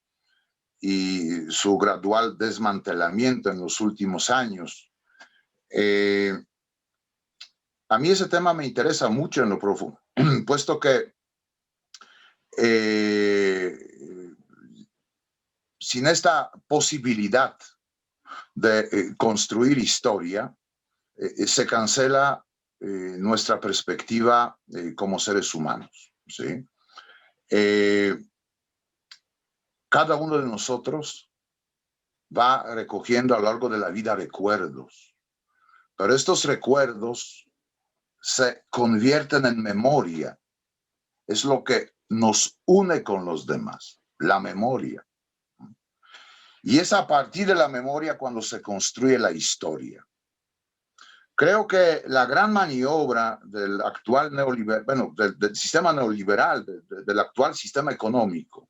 y su gradual desmantelamiento en los últimos años. A mí ese tema me interesa mucho en lo profundo, puesto que sin esta posibilidad de construir historia, se cancela nuestra perspectiva como seres humanos, ¿sí? Cada uno de nosotros va recogiendo a lo largo de la vida recuerdos, pero estos recuerdos se convierten en memoria. Es lo que nos une con los demás, la memoria. Y es a partir de la memoria cuando se construye la historia. Creo que la gran maniobra del actual neoliberal, bueno, del sistema neoliberal, del actual sistema económico,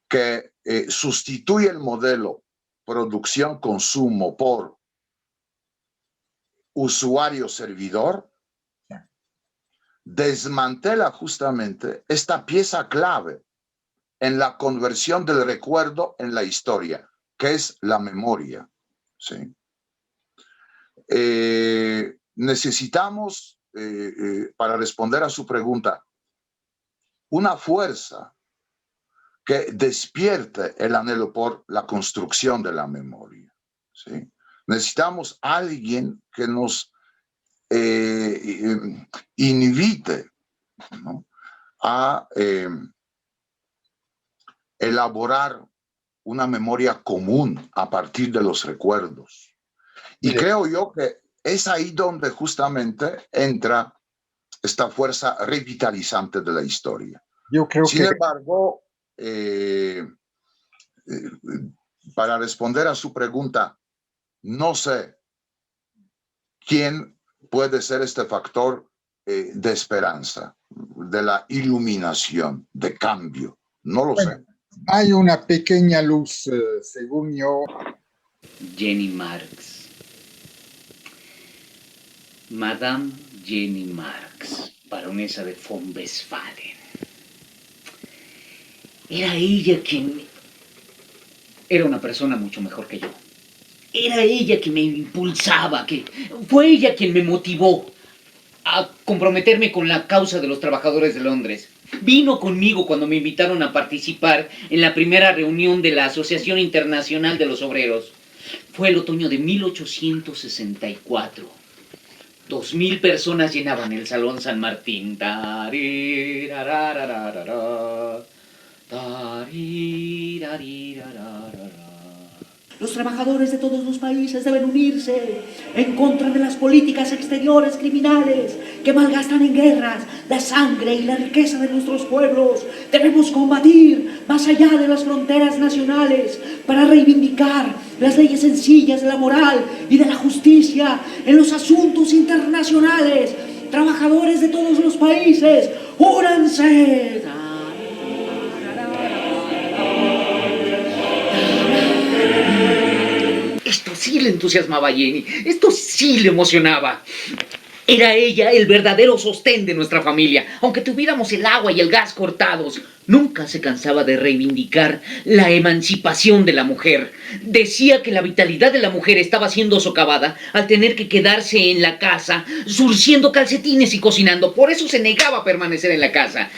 que sustituye el modelo producción-consumo por usuario-servidor, desmantela justamente esta pieza clave en la conversión del recuerdo en la historia, que es la memoria, ¿sí? Necesitamos, para responder a su pregunta, una fuerza que despierte el anhelo por la construcción de la memoria, ¿sí? Necesitamos a alguien que nos invite, ¿no?, a elaborar una memoria común a partir de los recuerdos. Y creo yo que es ahí donde justamente entra esta fuerza revitalizante de la historia. Yo creo Sin embargo, para responder a su pregunta, no sé quién puede ser este factor de esperanza, de la iluminación, de cambio. No lo sé. Hay una pequeña luz, según yo. Jenny Marx. Madame Jenny Marx, baronesa de von Westphalen. Era ella quien... Era una persona mucho mejor que yo. Era ella quien me impulsaba, fue ella quien me motivó a comprometerme con la causa de los trabajadores de Londres. Vino conmigo cuando me invitaron a participar en la primera reunión de la Asociación Internacional de los Obreros. Fue el otoño de 1864. 2000 personas llenaban el Salón San Martín. Los trabajadores de todos los países deben unirse en contra de las políticas exteriores criminales que malgastan en guerras la sangre y la riqueza de nuestros pueblos. Debemos combatir más allá de las fronteras nacionales para reivindicar las leyes sencillas de la moral y de la justicia en los asuntos internacionales. Trabajadores de todos los países, únanse. Esto sí le entusiasmaba a Jenny, esto sí le emocionaba. Era ella el verdadero sostén de nuestra familia. Aunque tuviéramos el agua y el gas cortados, nunca se cansaba de reivindicar la emancipación de la mujer. Decía que la vitalidad de la mujer estaba siendo socavada al tener que quedarse en la casa, surciendo calcetines y cocinando. Por eso se negaba a permanecer en la casa.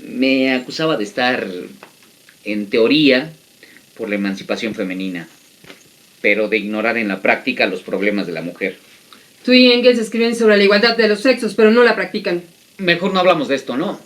Me acusaba de estar, en teoría, por la emancipación femenina, pero de ignorar en la práctica los problemas de la mujer. Tú y Engels escriben sobre la igualdad de los sexos, pero no la practican. Mejor no hablamos de esto, ¿no?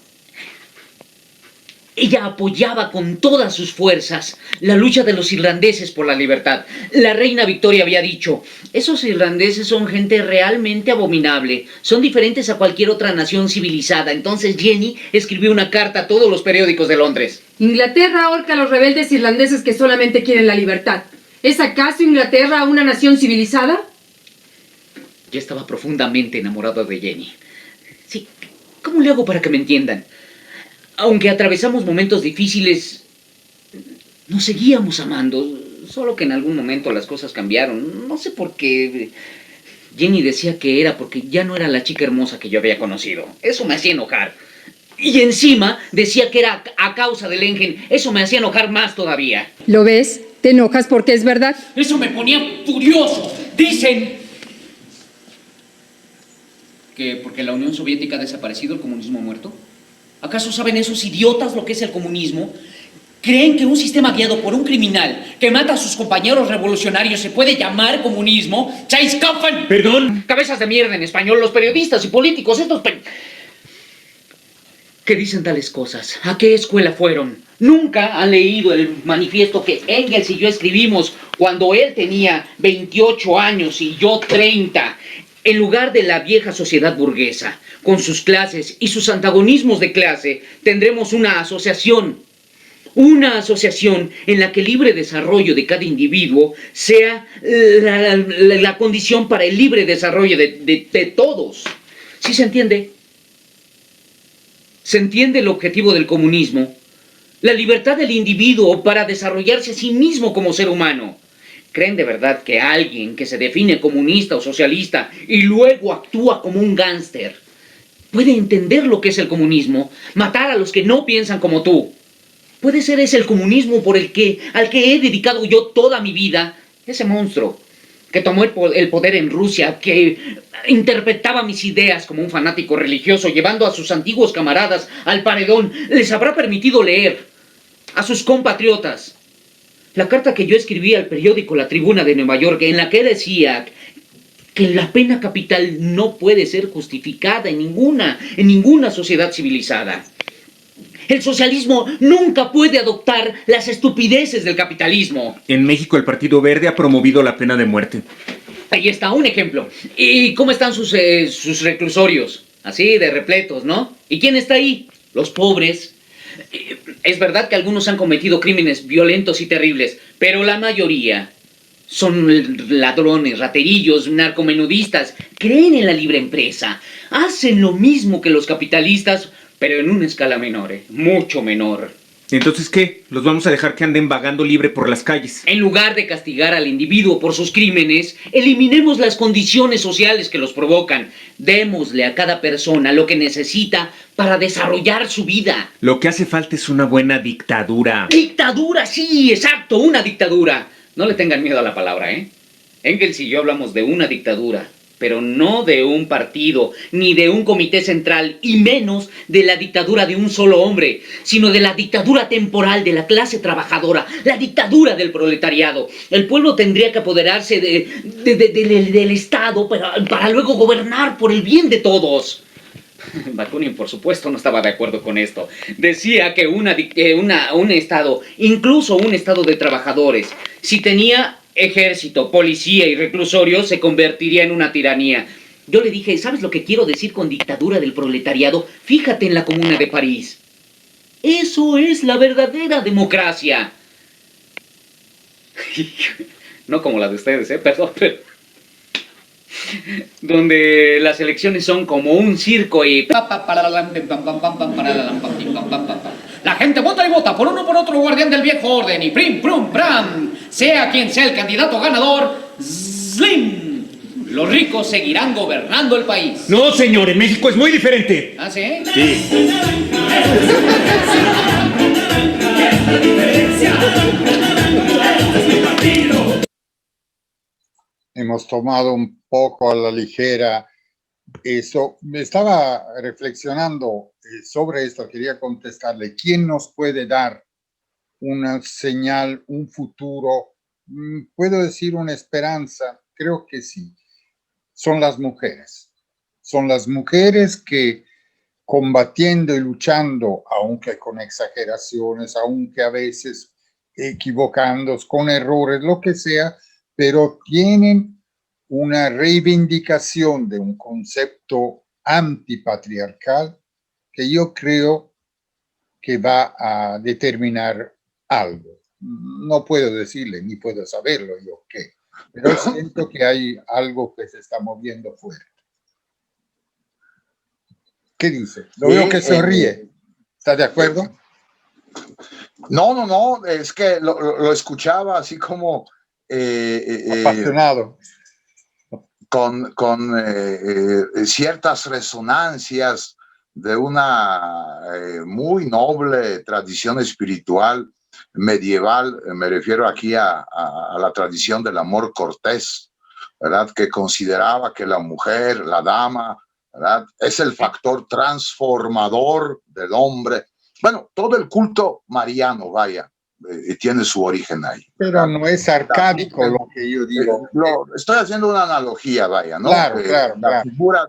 Ella apoyaba con todas sus fuerzas la lucha de los irlandeses por la libertad. La reina Victoria había dicho: esos irlandeses son gente realmente abominable, son diferentes a cualquier otra nación civilizada. Entonces Jenny escribió una carta a todos los periódicos de Londres. Inglaterra ahorca a los rebeldes irlandeses que solamente quieren la libertad. ¿Es acaso Inglaterra una nación civilizada? Yo estaba profundamente enamorado de Jenny. Sí, ¿cómo le hago para que me entiendan? Aunque atravesamos momentos difíciles, nos seguíamos amando, solo que en algún momento las cosas cambiaron. No sé por qué. Jenny decía que era porque ya no era la chica hermosa que yo había conocido. Eso me hacía enojar. Y encima decía que era a causa del Engen. Eso me hacía enojar más todavía. ¿Lo ves? Te enojas porque es verdad. Eso me ponía furioso. Dicen que porque la Unión Soviética ha desaparecido, el comunismo ha muerto. ¿Acaso saben esos idiotas lo que es el comunismo? ¿Creen que un sistema guiado por un criminal que mata a sus compañeros revolucionarios se puede llamar comunismo? ¡Chaiskofen! Perdón. Cabezas de mierda en español, los periodistas y políticos, estos que dicen tales cosas. ¿A qué escuela fueron? Nunca han leído el manifiesto que Engels y yo escribimos cuando él tenía 28 años y yo 30. En lugar de la vieja sociedad burguesa, con sus clases y sus antagonismos de clase, tendremos una asociación en la que el libre desarrollo de cada individuo sea la condición para el libre desarrollo de todos. ¿Sí se entiende? ¿Se entiende el objetivo del comunismo? La libertad del individuo para desarrollarse a sí mismo como ser humano. ¿Creen de verdad que alguien que se define comunista o socialista y luego actúa como un gángster puede entender lo que es el comunismo? Matar a los que no piensan como tú. ¿Puede ser ese el comunismo al que he dedicado yo toda mi vida? Ese monstruo que tomó el poder en Rusia, que interpretaba mis ideas como un fanático religioso, llevando a sus antiguos camaradas al paredón, les habrá permitido leer a sus compatriotas la carta que yo escribí al periódico La Tribuna de Nueva York, en la que decía que la pena capital no puede ser justificada en ninguna sociedad civilizada. El socialismo nunca puede adoptar las estupideces del capitalismo. En México el Partido Verde ha promovido la pena de muerte. Ahí está, un ejemplo. ¿Y cómo están sus reclusorios? Así, de repletos, ¿no? ¿Y quién está ahí? Los pobres. Es verdad que algunos han cometido crímenes violentos y terribles, pero la mayoría son ladrones, raterillos, narcomenudistas. Creen en la libre empresa. Hacen lo mismo que los capitalistas, pero en una escala menor, mucho menor. Entonces, ¿qué? ¿Los vamos a dejar que anden vagando libre por las calles? En lugar de castigar al individuo por sus crímenes, eliminemos las condiciones sociales que los provocan. Démosle a cada persona lo que necesita para desarrollar su vida. Lo que hace falta es una buena dictadura. ¡Dictadura! Sí, exacto, una dictadura. No le tengan miedo a la palabra, ¿eh? Engels y yo hablamos de una dictadura, pero no de un partido, ni de un comité central, y menos de la dictadura de un solo hombre, sino de la dictadura temporal de la clase trabajadora, la dictadura del proletariado. El pueblo tendría que apoderarse del Estado para luego gobernar por el bien de todos. Bakunin, por supuesto, no estaba de acuerdo con esto. Decía que un Estado, incluso un Estado de trabajadores, si tenía ejército, policía y reclusorio, se convertiría en una tiranía. Yo le dije, ¿sabes lo que quiero decir con dictadura del proletariado? Fíjate en la Comuna de París. Eso es la verdadera democracia. No como la de ustedes, perdón, pero... donde las elecciones son como un circo y... La gente vota y vota por uno por otro guardián del viejo orden y prim, prum, pram. Sea quien sea el candidato ganador, ¡slim! Los ricos seguirán gobernando el país. No, señor, en México es muy diferente. ¿Ah, sí? Sí. Hemos tomado un poco a la ligera eso. Me estaba reflexionando sobre esto, quería contestarle. ¿Quién nos puede dar una señal, un futuro? ¿Puedo decir una esperanza? Creo que sí. Son las mujeres. Son las mujeres que, combatiendo y luchando, aunque con exageraciones, aunque a veces equivocándose, con errores, lo que sea, pero tienen una reivindicación de un concepto antipatriarcal que yo creo que va a determinar algo. No puedo decirle, ni puedo saberlo yo qué, pero siento que hay algo que se está moviendo fuera. ¿Qué dice? Lo veo que sonríe. ¿Está de acuerdo? No, es que lo escuchaba así como... apasionado. Con ciertas resonancias de una muy noble tradición espiritual medieval. Me refiero aquí a la tradición del amor cortés, ¿verdad? Que consideraba que la mujer, la dama, ¿verdad?, es el factor transformador del hombre. Bueno, todo el culto mariano, vaya, tiene su origen ahí. Pero no es arcádico lo que yo digo. Estoy haciendo una analogía, vaya, ¿no? Claro, la figura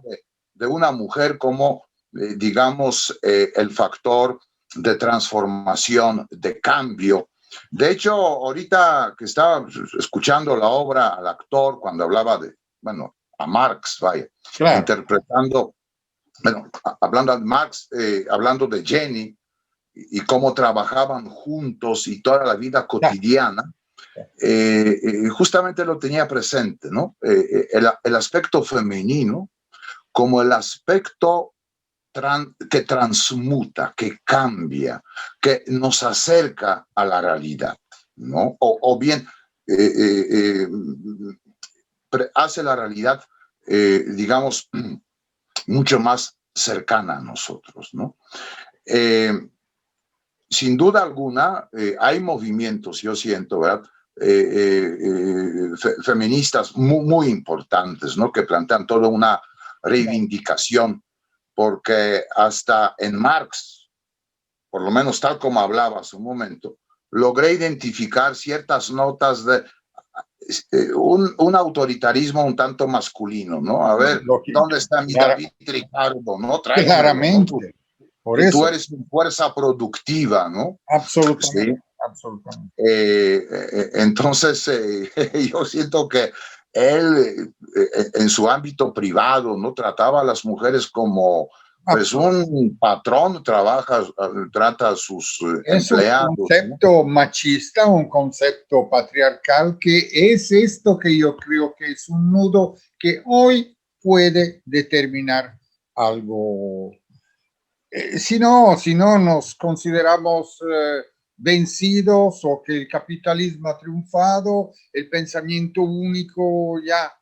de una mujer como, digamos, el factor de transformación, de cambio. De hecho, ahorita que estaba escuchando la obra al actor cuando hablaba a Marx, vaya, claro, interpretando, hablando de Marx, hablando de Jenny, y cómo trabajaban juntos y toda la vida cotidiana, justamente lo tenía presente, ¿no? El aspecto femenino como el aspecto que transmuta, que cambia, que nos acerca a la realidad, ¿no? O bien hace la realidad, digamos, mucho más cercana a nosotros, ¿no? Sin duda alguna, hay movimientos, yo siento, ¿verdad?, feministas muy importantes, ¿no?, que plantean toda una reivindicación, porque hasta en Marx, por lo menos tal como hablaba hace un momento, logré identificar ciertas notas de un autoritarismo un tanto masculino, ¿no? A ver, ¿dónde está mi David Ricardo, no? Claramente. ¿No? Por eso. Tú eres una fuerza productiva, ¿no? Absolutamente. ¿Sí? Absolutamente. Entonces, yo siento que él, en su ámbito privado, ¿no?, trataba a las mujeres como, pues, un patrón, trata a sus empleados. Es un concepto, ¿no?, machista, un concepto patriarcal, que es esto que yo creo que es un nudo que hoy puede determinar algo Si no nos consideramos vencidos o que el capitalismo ha triunfado, el pensamiento único ya,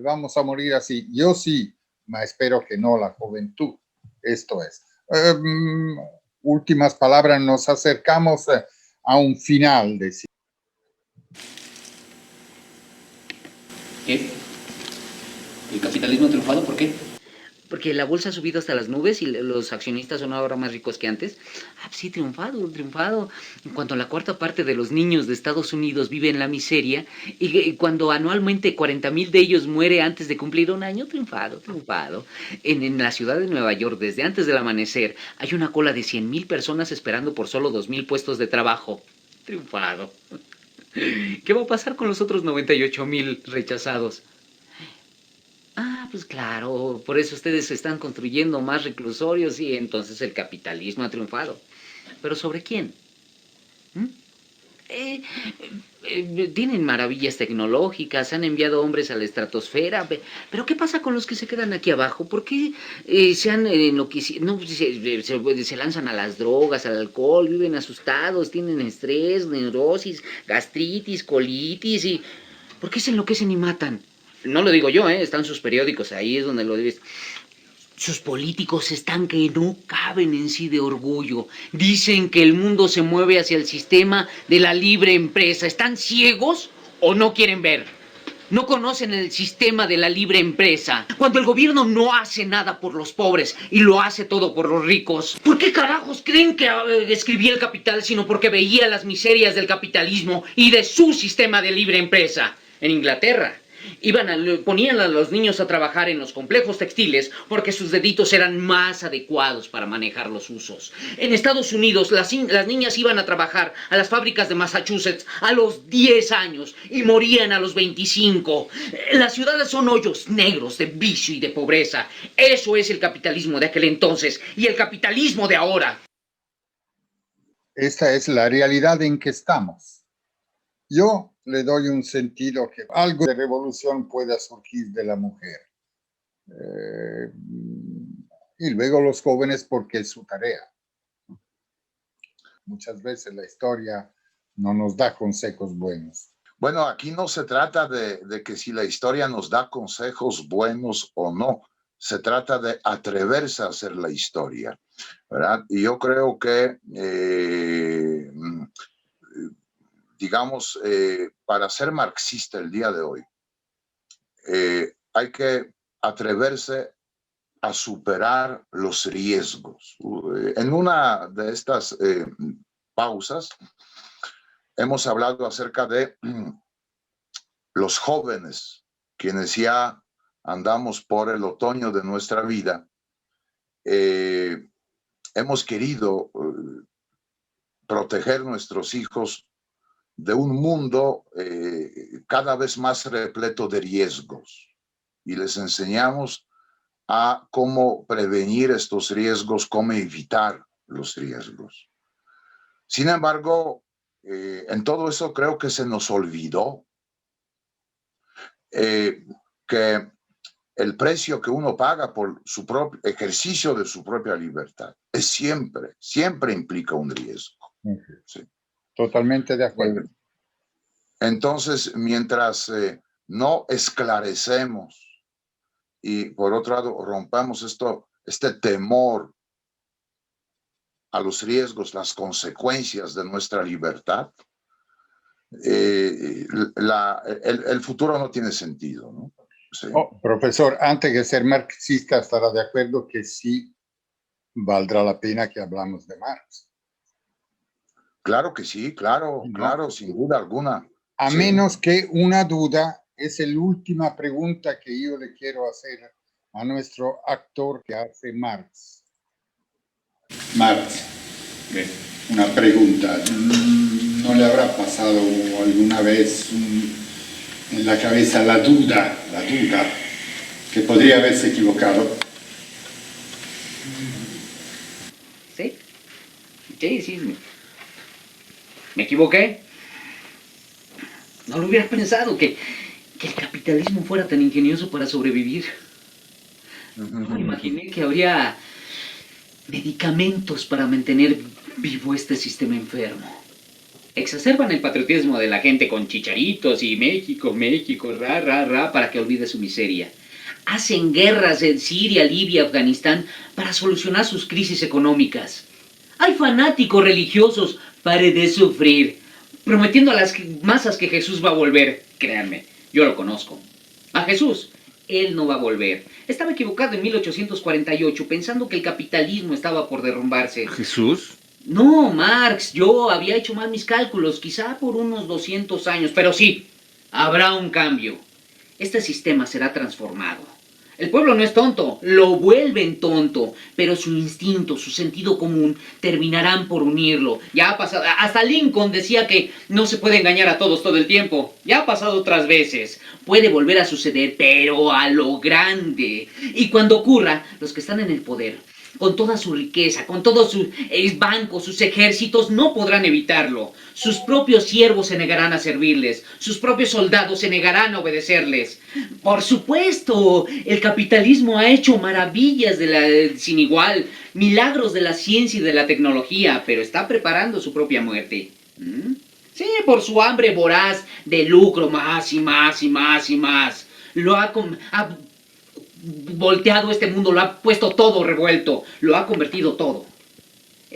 vamos a morir así. Yo sí, ma espero que no la juventud. Esto es. Últimas palabras, nos acercamos a un final de sí. ¿Qué? ¿El capitalismo ha triunfado? ¿Por qué? Porque la bolsa ha subido hasta las nubes y los accionistas son ahora más ricos que antes. Sí, triunfado. En cuanto a la cuarta parte de los niños de Estados Unidos vive en la miseria y cuando anualmente 40,000 de ellos muere antes de cumplir un año, triunfado. En la ciudad de Nueva York, desde antes del amanecer, hay una cola de 100,000 personas esperando por solo 2,000 puestos de trabajo. Triunfado. ¿Qué va a pasar con los otros 98,000 rechazados? Pues claro, por eso ustedes están construyendo más reclusorios y entonces el capitalismo ha triunfado. ¿Pero sobre quién? Tienen maravillas tecnológicas, han enviado hombres a la estratosfera, pero ¿qué pasa con los que se quedan aquí abajo? ¿Por qué se lanzan a las drogas, al alcohol, viven asustados, tienen estrés, neurosis, gastritis, colitis y... ¿Por qué se enloquecen y matan? No lo digo yo, están sus periódicos, ahí es donde lo debes. Sus políticos están que no caben en sí de orgullo. Dicen que el mundo se mueve hacia el sistema de la libre empresa. ¿Están ciegos o no quieren ver? No conocen el sistema de la libre empresa. Cuando el gobierno no hace nada por los pobres y lo hace todo por los ricos, ¿por qué carajos creen que escribí El Capital sino porque veía las miserias del capitalismo y de su sistema de libre empresa? En Inglaterra ponían a los niños a trabajar en los complejos textiles porque sus deditos eran más adecuados para manejar los usos. En Estados Unidos las niñas iban a trabajar a las fábricas de Massachusetts a los 10 años y morían a los 25. Las ciudades son hoyos negros de vicio y de pobreza. Eso es el capitalismo de aquel entonces y el capitalismo de ahora. Esta es la realidad en que estamos. Yo le doy un sentido que algo de revolución pueda surgir de la mujer. Y luego los jóvenes porque es su tarea. Muchas veces la historia no nos da consejos buenos. Bueno, aquí no se trata de que si la historia nos da consejos buenos o no. Se trata de atreverse a hacer la historia, ¿verdad? Y yo creo que... digamos, para ser marxista el día de hoy, hay que atreverse a superar los riesgos. En una de estas pausas hemos hablado acerca de los jóvenes, quienes ya andamos por el otoño de nuestra vida. Hemos querido proteger nuestros hijos de un mundo cada vez más repleto de riesgos y les enseñamos a cómo prevenir estos riesgos, cómo evitar los riesgos. Sin embargo, en todo eso creo que se nos olvidó que el precio que uno paga por su propio ejercicio de su propia libertad es siempre implica un riesgo. ¿Sí? Totalmente de acuerdo. Entonces, mientras no esclarecemos y por otro lado rompamos este temor a los riesgos, las consecuencias de nuestra libertad, el futuro no tiene sentido, ¿no? Sí. Profesor, antes de ser marxista, estará de acuerdo que sí valdrá la pena que hablamos de Marx. Claro que sí, claro, sin duda alguna. A menos que una duda, es la última pregunta que yo le quiero hacer a nuestro actor que hace Marx. Marx, una pregunta. ¿No le habrá pasado alguna vez en la cabeza la duda, que podría haberse equivocado? Sí, me equivoqué. No lo hubiera pensado que el capitalismo fuera tan ingenioso para sobrevivir. No imaginé que habría medicamentos para mantener vivo este sistema enfermo. Exacerban el patriotismo de la gente con chicharitos y México, México, ra, ra, ra, para que olvide su miseria. Hacen guerras en Siria, Libia, Afganistán para solucionar sus crisis económicas. Hay fanáticos religiosos, pare de sufrir, prometiendo a las masas que Jesús va a volver. Créanme, yo lo conozco. A Jesús, él no va a volver. Estaba equivocado en 1848 pensando que el capitalismo estaba por derrumbarse. ¿Jesús? No, Marx, yo había hecho mal mis cálculos, quizá por unos 200 años, pero sí, habrá un cambio. Este sistema será transformado. El pueblo no es tonto, lo vuelven tonto, pero su instinto, su sentido común terminarán por unirlo. Ya ha pasado, hasta Lincoln decía que no se puede engañar a todos todo el tiempo. Ya ha pasado otras veces. Puede volver a suceder, pero a lo grande. Y cuando ocurra, los que están en el poder, con toda su riqueza, con todos sus bancos, sus ejércitos, no podrán evitarlo. Sus propios siervos se negarán a servirles, sus propios soldados se negarán a obedecerles. Por supuesto, el capitalismo ha hecho maravillas sin igual, milagros de la ciencia y de la tecnología, pero está preparando su propia muerte. Sí, por su hambre voraz de lucro, más y más y más y más. Ha volteado este mundo, lo ha puesto todo revuelto, lo ha convertido todo.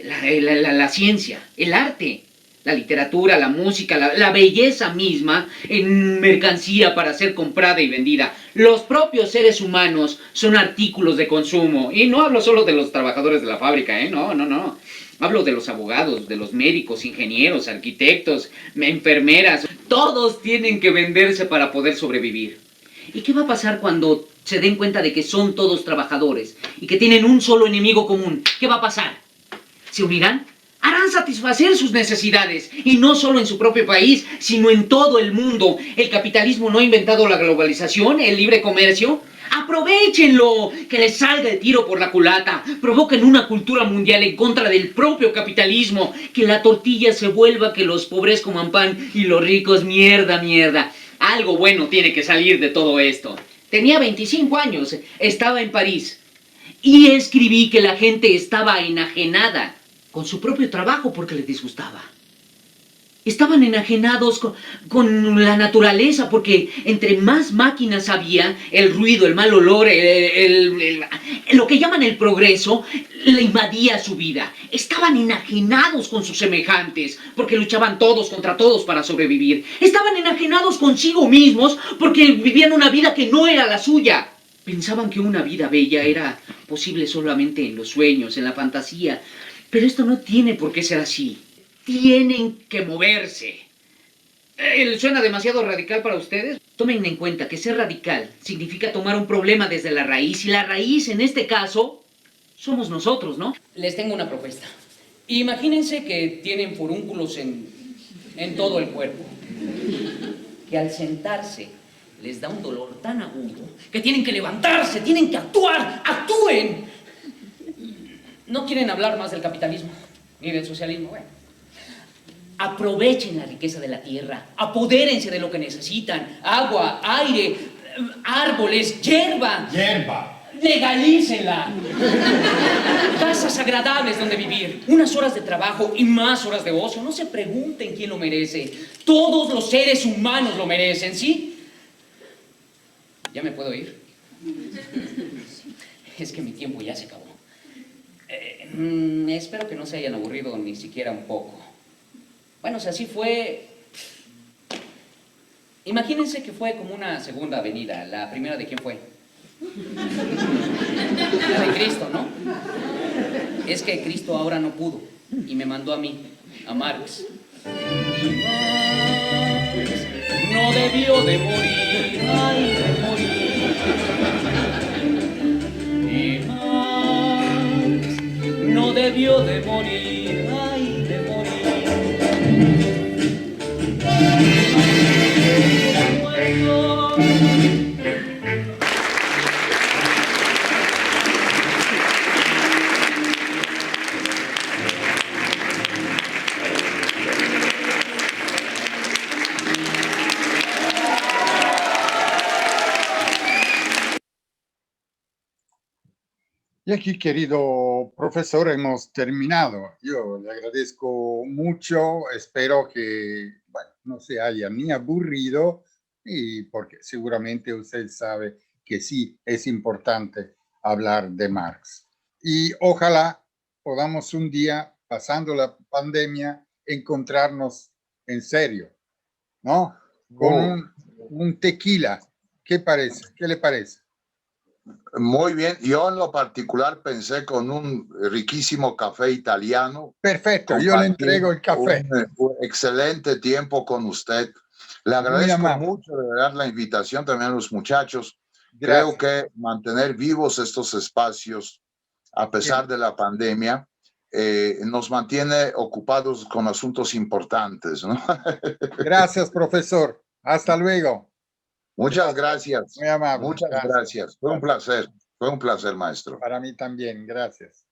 La ciencia, el arte, la literatura, la música, la belleza misma en mercancía para ser comprada y vendida. Los propios seres humanos son artículos de consumo. Y no hablo solo de los trabajadores de la fábrica, no. Hablo de los abogados, de los médicos, ingenieros, arquitectos, enfermeras. Todos tienen que venderse para poder sobrevivir. ¿Y qué va a pasar cuando se den cuenta de que son todos trabajadores y que tienen un solo enemigo común? ¿Qué va a pasar? ¿Se unirán? Harán satisfacer sus necesidades, y no solo en su propio país, sino en todo el mundo. El capitalismo no ha inventado la globalización, el libre comercio. ¡Aprovechenlo! Que les salga el tiro por la culata. Provoquen una cultura mundial en contra del propio capitalismo. Que la tortilla se vuelva, que los pobres coman pan y los ricos mierda. Algo bueno tiene que salir de todo esto. Tenía 25 años, estaba en París y escribí que la gente estaba enajenada con su propio trabajo porque les disgustaba. Estaban enajenados con la naturaleza porque entre más máquinas había, el ruido, el mal olor, lo que llaman el progreso, le invadía su vida. Estaban enajenados con sus semejantes porque luchaban todos contra todos para sobrevivir. Estaban enajenados consigo mismos porque vivían una vida que no era la suya. Pensaban que una vida bella era posible solamente en los sueños, en la fantasía. Pero esto no tiene por qué ser así. Tienen que moverse. ¿Suena demasiado radical para ustedes? Tomen en cuenta que ser radical significa tomar un problema desde la raíz. Y la raíz, en este caso, somos nosotros, ¿no? Les tengo una propuesta. Imagínense que tienen furúnculos en todo el cuerpo. Que al sentarse les da un dolor tan agudo que tienen que levantarse, tienen que actuar. ¡Actúen! No quieren hablar más del capitalismo ni del socialismo. Bueno, aprovechen la riqueza de la tierra, apodérense de lo que necesitan: agua, aire, árboles, hierba. Legalícenla. Casas agradables donde vivir, unas horas de trabajo y más horas de ocio. No se pregunten quién lo merece. Todos los seres humanos lo merecen, ¿sí? ¿Ya me puedo ir? Es que mi tiempo ya se acabó. Espero que no se hayan aburrido ni siquiera un poco. Bueno, si así fue... Imagínense que fue como una segunda venida. ¿La primera de quién fue? La de Cristo, ¿no? Es que Cristo ahora no pudo y me mandó a mí, a Marx. Y Marx no debió de morir, ay, de morir. Y Marx no debió de morir, ay, de morir. Y aquí, querido profesor, hemos terminado. Yo le agradezco mucho, espero que, bueno, no se haya ni aburrido, y porque seguramente usted sabe que sí es importante hablar de Marx. Y ojalá podamos un día, pasando la pandemia, encontrarnos en serio, ¿no? Con un tequila. ¿Qué parece? ¿Qué le parece? Muy bien, yo en lo particular pensé con un riquísimo café italiano. Perfecto, yo le entrego el café. Un excelente tiempo con usted. Le agradezco mucho de verdad la invitación también a los muchachos. Gracias. Creo que mantener vivos estos espacios a pesar de la pandemia nos mantiene ocupados con asuntos importantes, ¿no? Gracias, profesor. Hasta luego. Muchas gracias. Muy amable. Muchas gracias. Fue un placer, maestro. Para mí también, gracias.